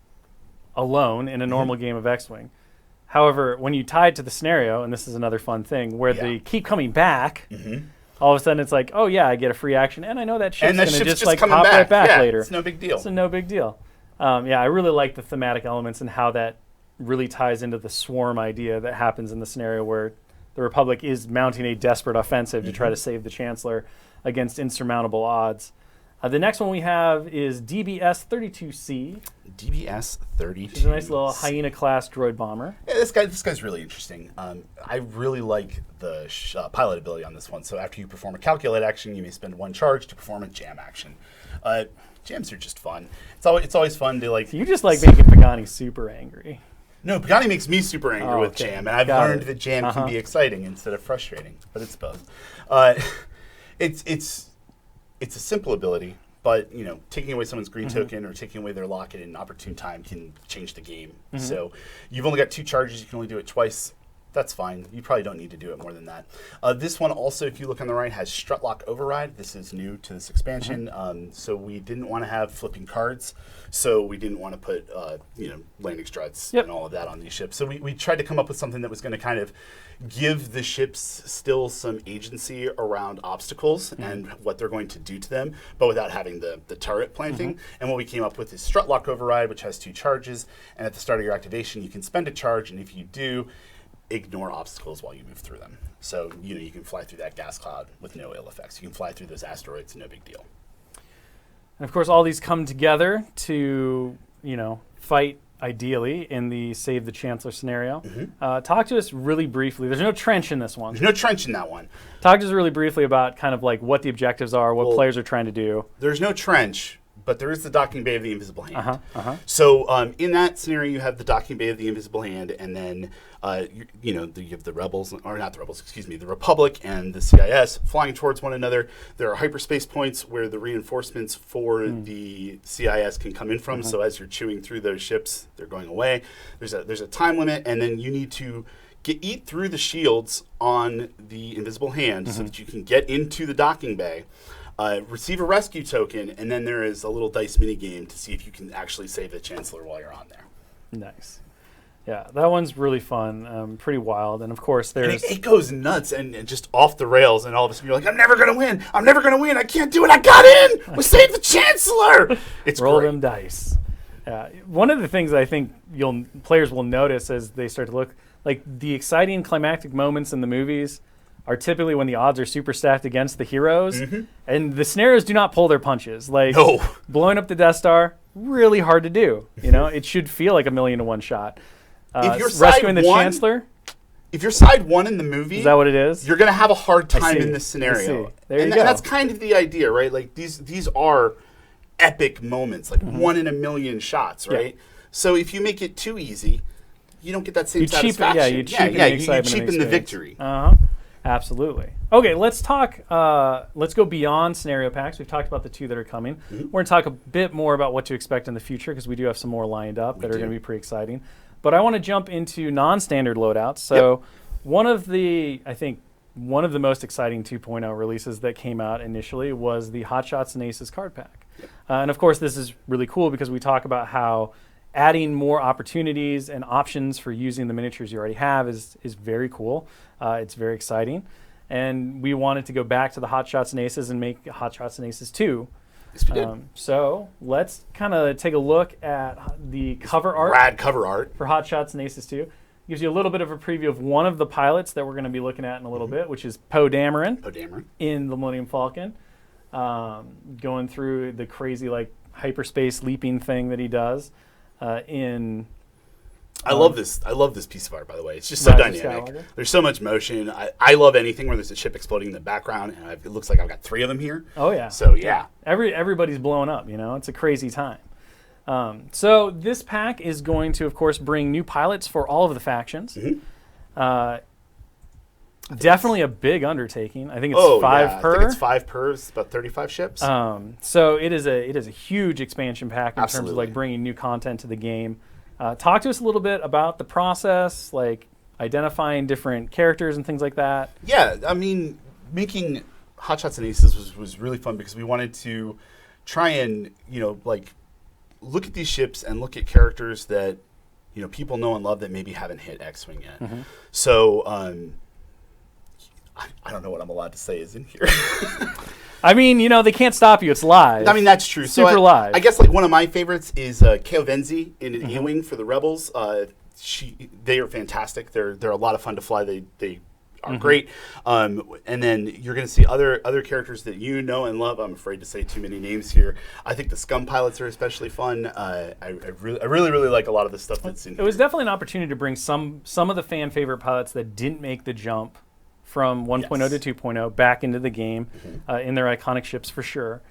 alone in a normal game of X-Wing. However, when you tie it to the scenario, and this is another fun thing, where they keep coming back, all of a sudden it's like, oh yeah, I get a free action, and I know that ship's going to just like pop right back later. It's no big deal. It's a no big deal. I really like the thematic elements and how that really ties into the swarm idea that happens in the scenario where the Republic is mounting a desperate offensive to try to save the Chancellor against insurmountable odds. The next one we have is DBS-32C. DBS-32. It's a nice little Hyena-class droid bomber. Yeah, this guy's really interesting. I really like the pilot ability on this one. So after you perform a calculate action, you may spend one charge to perform a jam action. Jams are just fun. It's always fun to, like... So you just like making Pagani super angry. No, Pagani makes me super angry with jam, and I've learned that jam can be exciting instead of frustrating, but it's both. It's a simple ability, but, you know, taking away someone's green token or taking away their locket in an opportune time can change the game. So you've only got 2 charges. You can only do it twice. That's fine. You probably don't need to do it more than that. This one also, if you look on the right, has strut lock override. This is new to this expansion. So we didn't want to have flipping cards. So we didn't want to put, landing struts and all of that on these ships. So we tried to come up with something that was going to kind of give the ships still some agency around obstacles and what they're going to do to them, but without having the turret planting. And what we came up with is strut lock override, which has 2 charges. And at the start of your activation, you can spend a charge. And if you do, ignore obstacles while you move through them. So, you can fly through that gas cloud with no ill effects. You can fly through those asteroids, no big deal. And of course, all these come together to, fight ideally in the Save the Chancellor scenario. Talk to us really briefly. There's no trench in this one. There's no trench in that one. Talk to us really briefly about kind of like what the objectives are, what players are trying to do. There's no trench, but there is the docking bay of the Invisible Hand. So in that scenario, you have the docking bay of the Invisible Hand, and then you have the rebels, or not the rebels, excuse me, the Republic and the CIS flying towards one another. There are hyperspace points where the reinforcements for the CIS can come in from. So as you're chewing through those ships, they're going away. There's a time limit, and then you need to eat through the shields on the Invisible Hand so that you can get into the docking bay. Receive a rescue token, and then there is a little dice mini game to see if you can actually save the Chancellor while you're on there. Nice. Yeah, that one's really fun, pretty wild. And of course, there's... It goes nuts and just off the rails, and all of a sudden you're like, I'm never going to win. I'm never going to win. I can't do it. I got in. We saved the Chancellor. It's Roll great. them dice. One of the things I think players will notice as they start to look, like the exciting climactic moments in the movies are typically when the odds are super stacked against the heroes, and the scenarios do not pull their punches. Like blowing up the Death Star, really hard to do. It should feel like a 1,000,000-to-1 shot. If you're rescuing the one, Chancellor, if you're side 1 in the movie, is that what it is? You're going to have a hard time in this scenario. There you go. And that's kind of the idea, right? Like these are epic moments, like 1 in a million shots, right? So if you make it too easy, you don't get that same satisfaction. You cheapen the victory. Absolutely. Okay, let's talk. Let's go beyond scenario packs. We've talked about the 2 that are coming. We're going to talk a bit more about what to expect in the future because we do have some more lined up that are going to be pretty exciting. But I want to jump into non-standard loadouts. So one of the most exciting 2.0 releases that came out initially was the Hot Shots and Aces card pack. And of course, this is really cool because we talk about how adding more opportunities and options for using the miniatures you already have is very cool. It's very exciting. And we wanted to go back to the Hot Shots and Aces and make Hot Shots and Aces 2. Yes, we did. So let's kind of take a look at the cover art. Rad cover art. For Hot Shots and Aces 2. Gives you a little bit of a preview of one of the pilots that we're going to be looking at in a little bit, which is Poe Dameron. In the Millennium Falcon. Going through the crazy hyperspace leaping thing that he does I love this piece of art, by the way. It's just so dynamic. There's so much motion. I love anything where there's a ship exploding in the background, and it looks like I've got 3 of them here. Oh, yeah. So, yeah. Everybody's blowing up, It's a crazy time. So this pack is going to, of course, bring new pilots for all of the factions. Definitely a big undertaking. I think it's 5 per. I think it's 5 per. It's about 35 ships. So it is a huge expansion pack in terms of bringing new content to the game. Talk to us a little bit about the process, identifying different characters and things like that. Yeah, I mean, making Hot Shots and Aces was really fun because we wanted to try and look at these ships and look at characters that people know and love that maybe haven't hit X-Wing yet. So I don't know what I'm allowed to say is in here. I mean, they can't stop you. It's live. I mean, that's true. Super live. I guess one of my favorites is Keo Venzi in an E-Wing for the Rebels. They are fantastic. They're a lot of fun to fly. They are great. And then you're going to see other characters that you know and love. I'm afraid to say too many names here. I think the Scum pilots are especially fun. I really like a lot of the stuff that's in here. It was definitely an opportunity to bring some of the fan favorite pilots that didn't make the jump from 1.0 to 2.0 back into the game in their iconic ships for sure.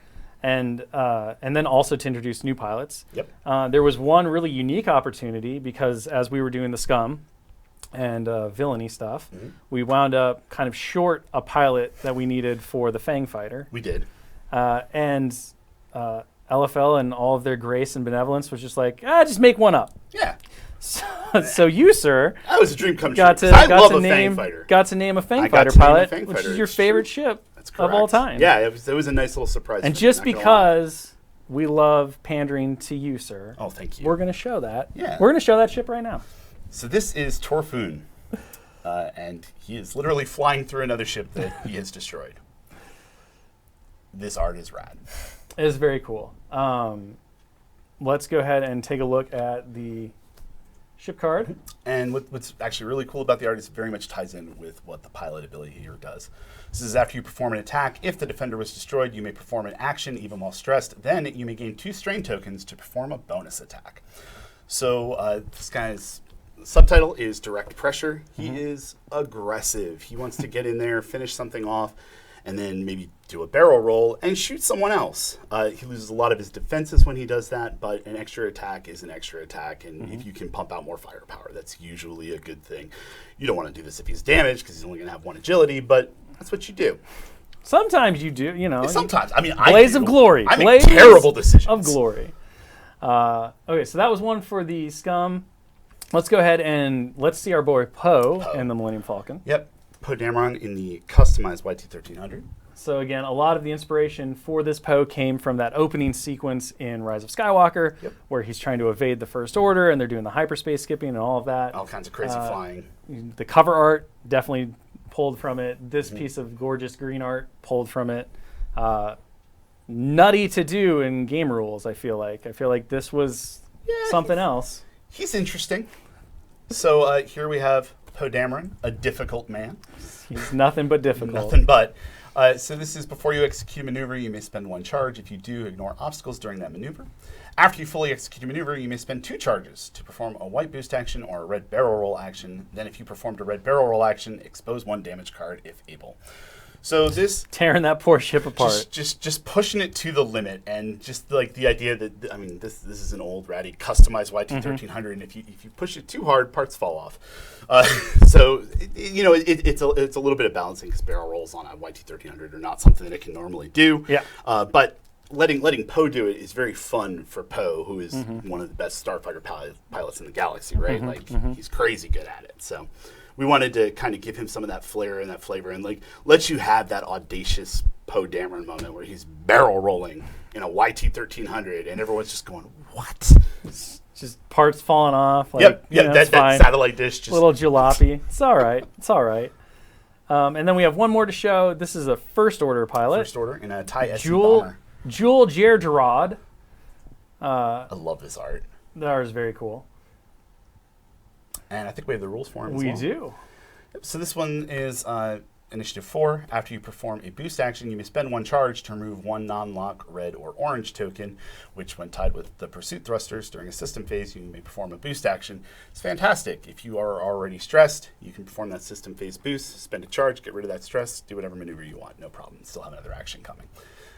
And then also to introduce new pilots. There was one really unique opportunity because as we were doing the Scum and villainy stuff, we wound up kind of short a pilot that we needed for the Fang Fighter. We did. And LFL and all of their grace and benevolence was just just make one up. Yeah. So you, sir, That was a dream come true. got to I got love to a name Fang fighter. got to name a Fang I got fighter to name a pilot, Fang which fighter. is your It's favorite true. ship That's of all correct. time. Yeah, it was a nice little surprise. And for me, just not gonna lie. because we love pandering to you, sir, Oh, thank you. we're going to show that. Yeah. We're going to show that ship right now. So this is Torfun, and he is literally flying through another ship that he has destroyed. This art is rad. It is very cool. Let's go ahead and take a look at the ship card. And what's actually really cool about the art is it very much ties in with what the pilot ability here does. This is after you perform an attack. If the defender was destroyed, you may perform an action even while stressed. Then you may gain 2 strain tokens to perform a bonus attack. So this guy's subtitle is Direct Pressure. He is aggressive. He wants to get in there, finish something off, and then maybe do a barrel roll and shoot someone else. He loses a lot of his defenses when he does that, but an extra attack is an extra attack, and if you can pump out more firepower, that's usually a good thing. You don't want to do this if he's damaged, because he's only going to have 1 agility, but that's what you do. Sometimes you do, you know. Sometimes. I mean, Blaze of Glory. I make Blaze terrible decisions. of Glory. Okay, so that was one for the Scum. Let's go ahead and let's see our boy Poe in the Millennium Falcon. Yep. Poe Dameron in the customized YT-1300. So again, a lot of the inspiration for this Poe came from that opening sequence in Rise of Skywalker, where he's trying to evade the First Order, and they're doing the hyperspace skipping and all of that. All kinds of crazy flying. The cover art definitely pulled from it. This piece of gorgeous green art pulled from it. Nutty to do in game rules, I feel like. I feel like this was something else. He's interesting. So here we have Poe Dameron, a difficult man. He's nothing but difficult. Nothing but. So this is before you execute a maneuver, you may spend 1 charge. If you do, ignore obstacles during that maneuver. After you fully execute a maneuver, you may spend 2 charges to perform a white boost action or a red barrel roll action. Then if you performed a red barrel roll action, expose 1 damage card if able. So this tearing that poor ship apart, just pushing it to the limit, and just like the idea that, I mean, this is an old ratty customized YT-1300, and if you push it too hard, parts fall off. So you know it's a little bit of balancing, because barrel rolls on a YT-1300 are not something that it can normally do. Yeah. But letting Poe do it is very fun for Poe, who is one of the best starfighter pilots in the galaxy, right? Like he's crazy good at it. So we wanted to kind of give him some of that flair and that flavor, and like let you have that audacious Poe Dameron moment where he's barrel rolling in a YT-1300, and everyone's just going, "What?" Just parts falling off. Like, that satellite dish. Just little jalopy. It's all right. It's all right. And then we have one more to show. This is a First Order pilot. First Order in a TIE SC bomber. Jewel Gergerod. I love this art. The art is very cool. And I think we have the rules for him. We as well. do. So this one is Initiative 4. After you perform a boost action, you may spend 1 charge to remove 1 non-lock red or orange token, which when tied with the pursuit thrusters during a system phase, you may perform a boost action. It's fantastic. If you are already stressed, you can perform that system phase boost, spend a charge, get rid of that stress, do whatever maneuver you want. No problem. Still have another action coming.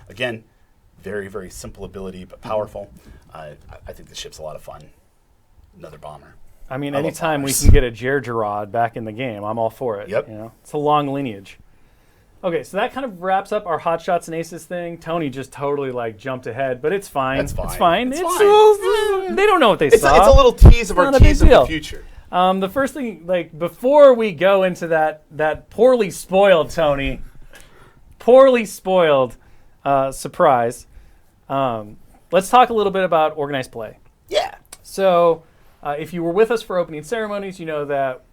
Again, very, very simple ability, but powerful. I think the ship's a lot of fun. Another bomber. I mean, anytime we can get a Gergerod back in the game, I'm all for it. Yep. You know? It's a long lineage. Okay, so that kind of wraps up our Hot Shots and Aces thing. Tony just totally like jumped ahead, but it's fine. That's fine. It's fine. It's fine. They don't know what they saw. It's a little tease of our tease of the future. The first thing, like before we go into that poorly spoiled Tony, poorly spoiled surprise, let's talk a little bit about organized play. Yeah. So if you were with us for opening ceremonies, you know that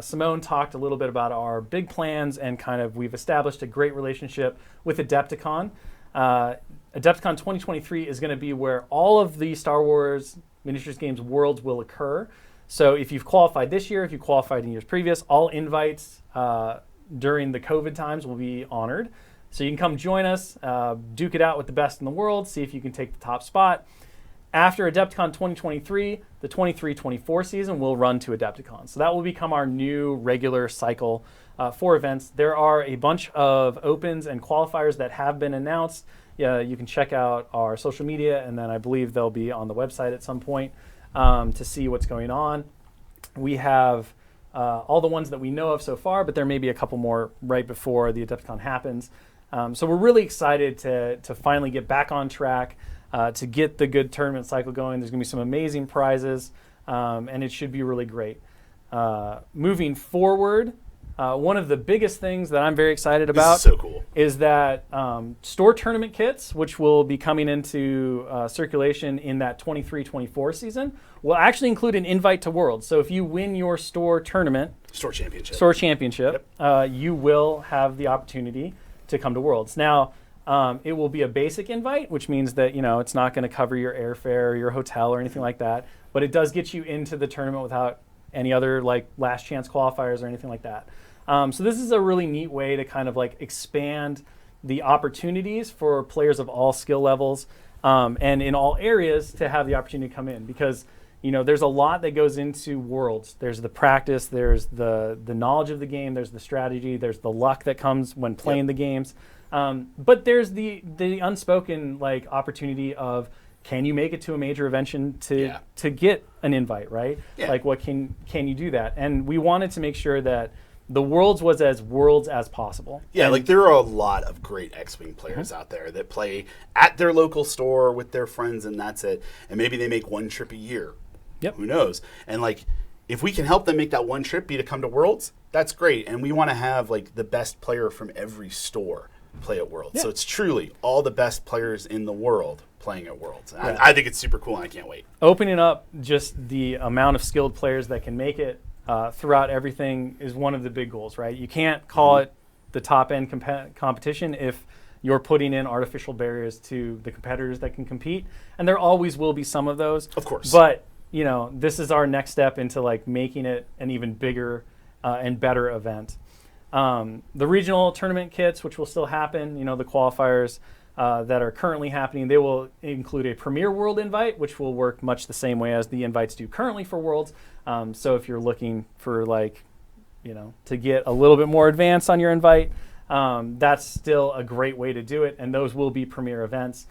Simone talked a little bit about our big plans, and kind of we've established a great relationship with Adepticon. Adepticon 2023 is going to be where all of the Star Wars miniatures games worlds will occur. So if you've qualified this year, if you qualified in years previous, all invites during the COVID times will be honored. So you can come join us, duke it out with the best in the world, see if you can take the top spot. After Adepticon 2023, the 23-24 season will run to Adepticon. So that will become our new regular cycle for events. There are a bunch of opens and qualifiers that have been announced. You can check out our social media, and then I believe they'll be on the website at some point to see what's going on. We have all the ones that we know of so far, but there may be a couple more right before the Adepticon happens. So we're really excited to finally get back on track, to get the good tournament cycle going. There's going to be some amazing prizes. and it should be really great. Moving forward, one of the biggest things that I'm very excited about This is so cool. is that store tournament kits, which will be coming into circulation in that 23-24 season, will actually include an invite to Worlds. So if you win your store tournament, Store championship, you will have the opportunity to come to Worlds. Now, it will be a basic invite, which means that it's not going to cover your airfare or your hotel or anything like that, but it does get you into the tournament without any other like last chance qualifiers or anything like that. So this is a really neat way to kind of like expand the opportunities for players of all skill levels and in all areas to have the opportunity to come in, because there's a lot that goes into Worlds. There's the practice, there's the knowledge of the game, there's the strategy, there's the luck that comes when playing the games. But there's the unspoken like opportunity of, can you make it to a major event to get an invite, right? Yeah. Like what can you do that? And we wanted to make sure that the Worlds was as Worlds as possible. Yeah, and like there are a lot of great X-Wing players out there that play at their local store with their friends, and that's it. And maybe they make one trip a year. Yep. Who knows? And like, if we can help them make that one trip be to come to Worlds, that's great. And we want to have like the best player from every store play at Worlds. Yeah. So it's truly all the best players in the world playing at Worlds. And I think it's super cool, and I can't wait. Opening up just the amount of skilled players that can make it throughout everything is one of the big goals, right? You can't call it the top-end competition if you're putting in artificial barriers to the competitors that can compete, and there always will be some of those. Of course. But, this is our next step into like making it an even bigger and better event. The regional tournament kits, which will still happen, the qualifiers that are currently happening, they will include a Premier World invite, which will work much the same way as the invites do currently for Worlds. So if you're looking for to get a little bit more advanced on your invite, that's still a great way to do it, and those will be Premier events.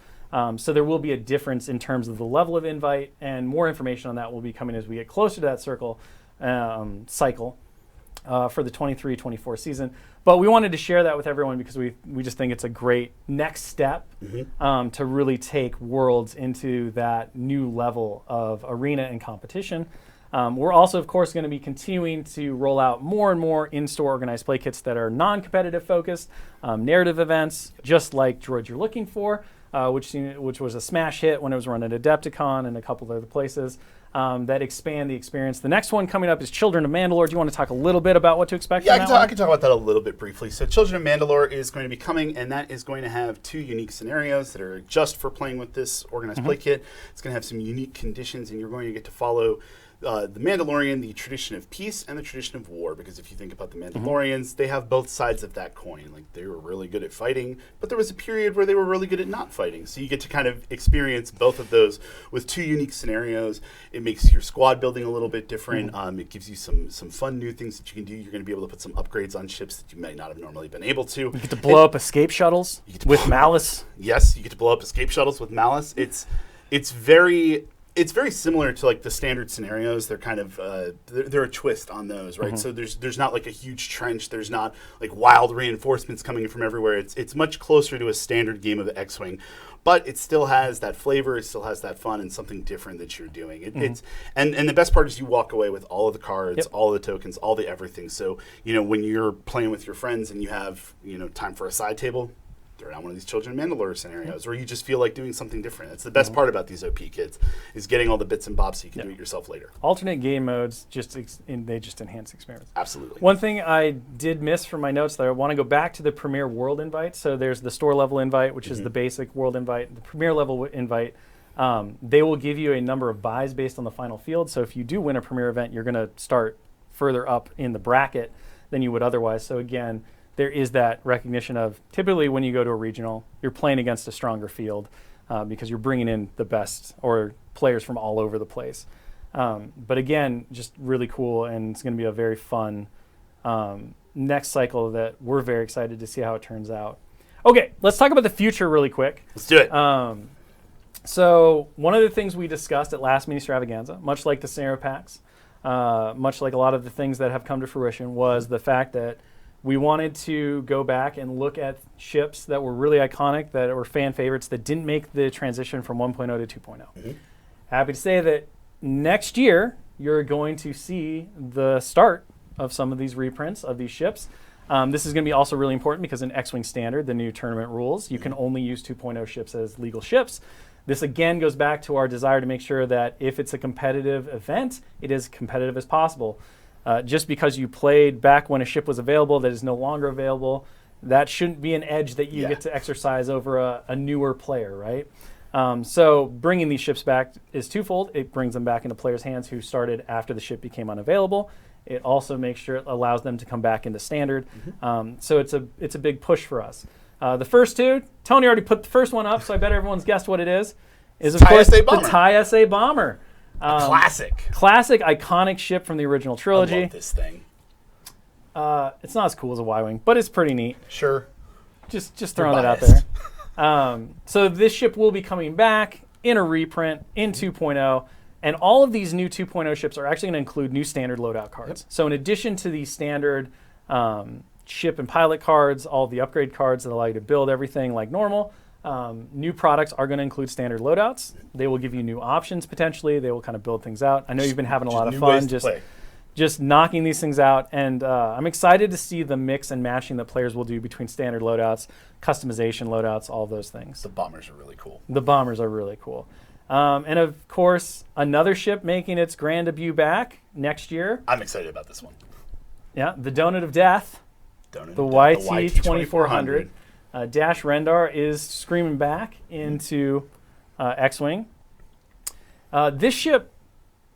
So there will be a difference in terms of the level of invite, and more information on that will be coming as we get closer to that cycle for the 23-24 season. But we wanted to share that with everyone because we just think it's a great next step to really take Worlds into that new level of arena and competition. We're also, of course, going to be continuing to roll out more and more in-store organized play kits that are non-competitive focused, narrative events, just like Droid You're Looking For, which was a smash hit when it was run at Adepticon and a couple of other places, that expand the experience. The next one coming up is Children of Mandalore. Do you want to talk a little bit about what to expect from that one? I can talk about that a little bit briefly. So Children of Mandalore is going to be coming, and that is going to have 2 unique scenarios that are just for playing with this organized play kit. It's going to have some unique conditions, and you're going to get to follow the Mandalorian, the tradition of peace and the tradition of war, because if you think about the Mandalorians, they have both sides of that coin. Like, they were really good at fighting, but there was a period where they were really good at not fighting. So you get to kind of experience both of those with 2 unique scenarios. It makes your squad building a little bit different. It gives you some fun new things that you can do. You're going to be able to put some upgrades on ships that you might not have normally been able to. You get to blow up escape shuttles with malice. Yes, you get to blow up escape shuttles with malice. It's very similar to like the standard scenarios. They're kind of they're a twist on those, right? So there's not like a huge trench. There's not like wild reinforcements coming in from everywhere. It's much closer to a standard game of X-Wing, but it still has that flavor. It still has that fun and something different that you're doing. It's and the best part is you walk away with all of the cards, all of the tokens, all the everything. So when you're playing with your friends and you have time for a side table, throw down one of these Children of Mandalore scenarios, or you just feel like doing something different. That's the best part about these OP kits, is getting all the bits and bobs so you can do it yourself later. Alternate game modes, they just enhance experience. Absolutely. One thing I did miss from my notes there, I want to go back to the Premier World invite. So there's the store level invite, which is the basic world invite. The Premier level invite, they will give you a number of buys based on the final field. So if you do win a Premier event, you're going to start further up in the bracket than you would otherwise. So again, there is that recognition of, typically when you go to a regional, you're playing against a stronger field because you're bringing in the best or players from all over the place. But again, just really cool, and it's going to be a very fun next cycle that we're very excited to see how it turns out. Okay, let's talk about the future really quick. Let's do it. So one of the things we discussed at last Ministravaganza, much like the scenario packs, much like a lot of the things that have come to fruition, was the fact that we wanted to go back and look at ships that were really iconic, that were fan favorites, that didn't make the transition from 1.0 to 2.0. Happy to say that next year, you're going to see the start of some of these reprints of these ships. This is going to be also really important because in X-Wing Standard, the new tournament rules, you can only use 2.0 ships as legal ships. This again goes back to our desire to make sure that if it's a competitive event, it is competitive as possible. Just because you played back when a ship was available that is no longer available, that shouldn't be an edge that you get to exercise over a newer player, right? So bringing these ships back is twofold. It brings them back into players' hands who started after the ship became unavailable. It also makes sure it allows them to come back into Standard. So it's a big push for us. The first two, Tony already put the first one up, so I bet everyone's guessed what it is. Is of course the TIE SA Bomber. Classic, iconic ship from the original trilogy. I love this thing. It's not as cool as a Y-Wing, but it's pretty neat. Sure. Just throwing that out there. So this ship will be coming back in a reprint in 2.0. And all of these new 2.0 ships are actually going to include new standard loadout cards. So in addition to the standard ship and pilot cards, all the upgrade cards that allow you to build everything like normal, new products are going to include standard loadouts. They will give you new options potentially. They will kind of build things out. I know you've been having a lot of fun just knocking these things out. And I'm excited to see the mix and matching that players will do between standard loadouts, customization loadouts, all those things. The bombers are really cool. The bombers are really cool. And of course, another ship making its grand debut back next year. I'm excited about this one. Yeah, the Donut of Death, the YT 2400. Dash Rendar is screaming back into X-Wing. This ship,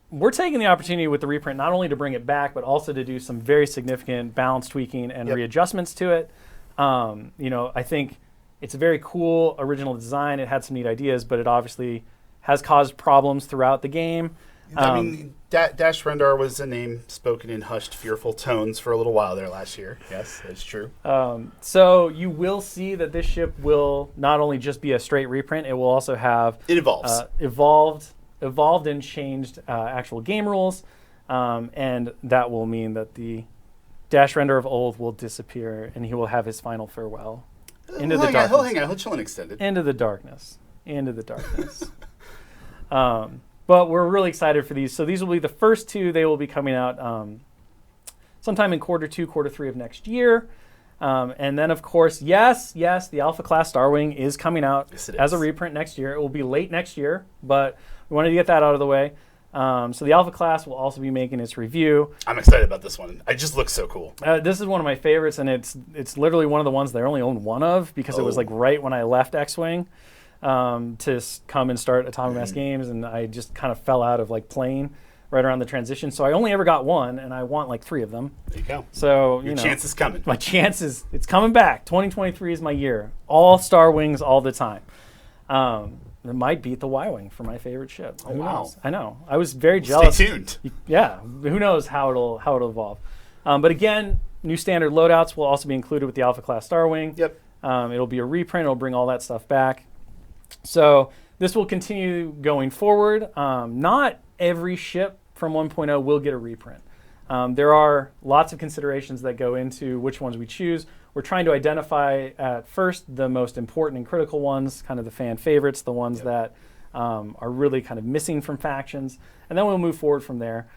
we're taking the opportunity with the reprint not only to bring it back, but also to do some very significant balance tweaking and readjustments to it. I think it's a very cool original design. It had some neat ideas, but it obviously has caused problems throughout the game. Dash Rendar was a name spoken in hushed, fearful tones for a little while there last year. Yes, that's true. So you will see that this ship will not only just be a straight reprint, it will also have evolved and changed actual game rules, and that will mean that the Dash Rendar of old will disappear, and he will have his final farewell into the darkness. He'll hang out. He'll chill and extend it. Into the darkness. But we're really excited for these. So these will be the first two. They will be coming out sometime in quarter 2, quarter 3 of next year. And then, of course, yes, the Alpha Class Starwing is coming out as a reprint next year. It will be late next year, but we wanted to get that out of the way. So the Alpha Class will also be making its review. I'm excited about this one. It just looks so cool. This is one of my favorites, and it's literally one of the ones that I only own one of because it was like right when I left X-Wing to come and start Atomic Mass Games, and I just kind of fell out of like playing right around the transition. So I only ever got one, and I want like 3 of them. There you go. So your chance is coming. My chance is it's coming back. 2023 is my year. All Star Wings all the time. It might beat the Y-Wing for my favorite ship. Oh, wow. I know. I was very jealous. Stay tuned. Yeah. Who knows how it'll evolve. But again, new standard loadouts will also be included with the Alpha Class Starwing. Yep. It'll be a reprint. It'll bring all that stuff back. So this will continue going forward. Not every ship from 1.0 will get a reprint. There are lots of considerations that go into which ones we choose. We're trying to identify at first the most important and critical ones, kind of the fan favorites, the ones that are really kind of missing from factions, and then we'll move forward from there.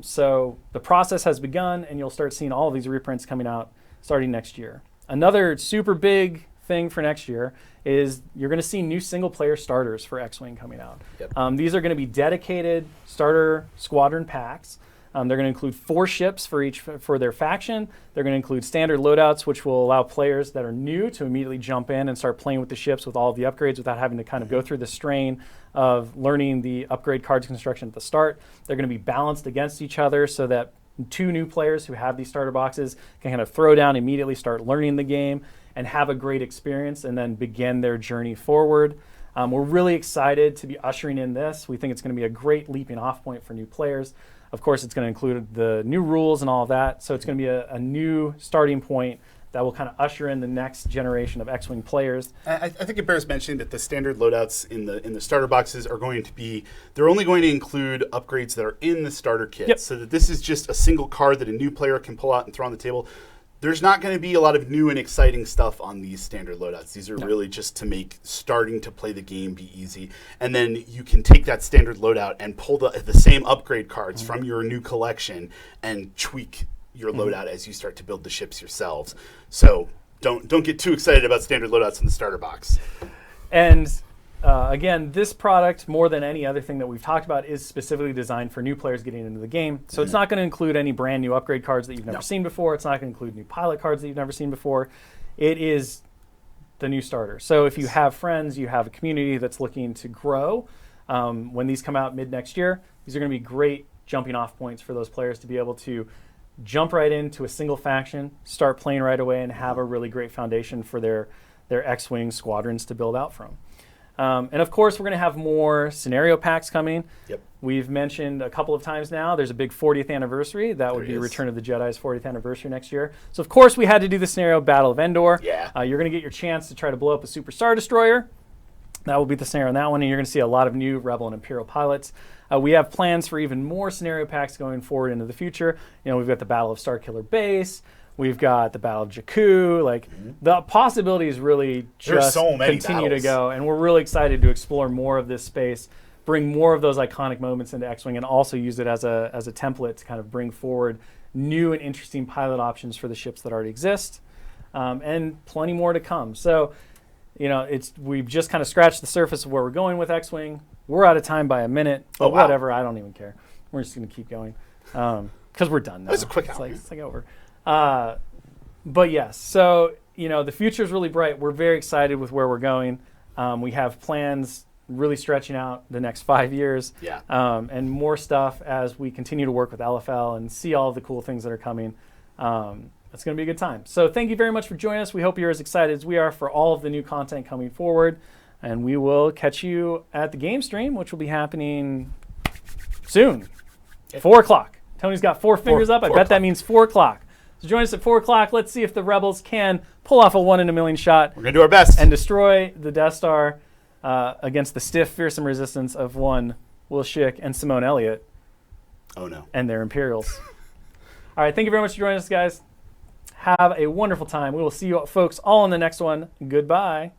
So the process has begun, and you'll start seeing all of these reprints coming out starting next year. Another super big thing for next year is you're going to see new single-player starters for X-Wing coming out. Yep. These are going to be dedicated starter squadron packs. They're going to include 4 ships for their faction. They're going to include standard loadouts, which will allow players that are new to immediately jump in and start playing with the ships with all of the upgrades without having to kind of go through the strain of learning the upgrade cards construction at the start. They're going to be balanced against each other so that 2 new players who have these starter boxes can kind of throw down, immediately start learning the game, and have a great experience and then begin their journey forward. We're really excited to be ushering in this. We think it's going to be a great leaping off point for new players. Of course, it's going to include the new rules and all of that. So it's going to be a new starting point that will kind of usher in the next generation of X-Wing players. I think it bears mentioning that the standard loadouts in the starter boxes are going to be, they're only going to include upgrades that are in the starter kit. Yep. So that this is just a single card that a new player can pull out and throw on the table. there's not going to be a lot of new and exciting stuff on these standard loadouts. These are really just to make starting to play the game be easy. And then you can take that standard loadout and pull the same upgrade cards from your new collection and tweak your loadout as you start to build the ships yourselves. So don't get too excited about standard loadouts in the starter box. And again, this product, more than any other thing that we've talked about, is specifically designed for new players getting into the game. So it's not going to include any brand new upgrade cards that you've never seen before. It's not going to include new pilot cards that you've never seen before. It is the new starter. So if you have friends, you have a community that's looking to grow, when these come out mid next year, these are going to be great jumping off points for those players to be able to jump right into a single faction, start playing right away, and have a really great foundation for their X-Wing squadrons to build out from. And of course, we're going to have more scenario packs coming. Yep. We've mentioned a couple of times now, there's a big 40th anniversary. That would be Return of the Jedi's 40th anniversary next year. So of course, we had to do the scenario Battle of Endor. Yeah. You're going to get your chance to try to blow up a Super Star Destroyer. That will be the scenario on that one, and you're going to see a lot of new Rebel and Imperial pilots. We have plans for even more scenario packs going forward into the future. We've got the Battle of Starkiller Base. We've got the Battle of Jakku. Like, the possibilities really just continue to go, and we're really excited to explore more of this space, bring more of those iconic moments into X-Wing, and also use it as a template to kind of bring forward new and interesting pilot options for the ships that already exist, and plenty more to come. So, we've just kind of scratched the surface of where we're going with X-Wing. We're out of time by a minute, but whatever. I don't even care. We're just going to keep going because we're done now. That was a quick hour. It's like over. But yes, so the future is really bright. We're very excited with where we're going. We have plans really stretching out the next 5 years, and more stuff as we continue to work with LFL and see all of the cool things that are coming. It's going to be a good time. So thank you very much for joining us. We hope you're as excited as we are for all of the new content coming forward, and we will catch you at the game stream, which will be happening soon, 4 o'clock. Tony's got four fingers up. I bet that means 4 o'clock. So join us at 4 o'clock. Let's see if the Rebels can pull off a 1 in a million shot. We're going to do our best. And destroy the Death Star against the stiff, fearsome resistance of one Will Schick and Simone Elliott. Oh, no. And their Imperials. All right, thank you very much for joining us, guys. Have a wonderful time. We will see you folks all in the next one. Goodbye.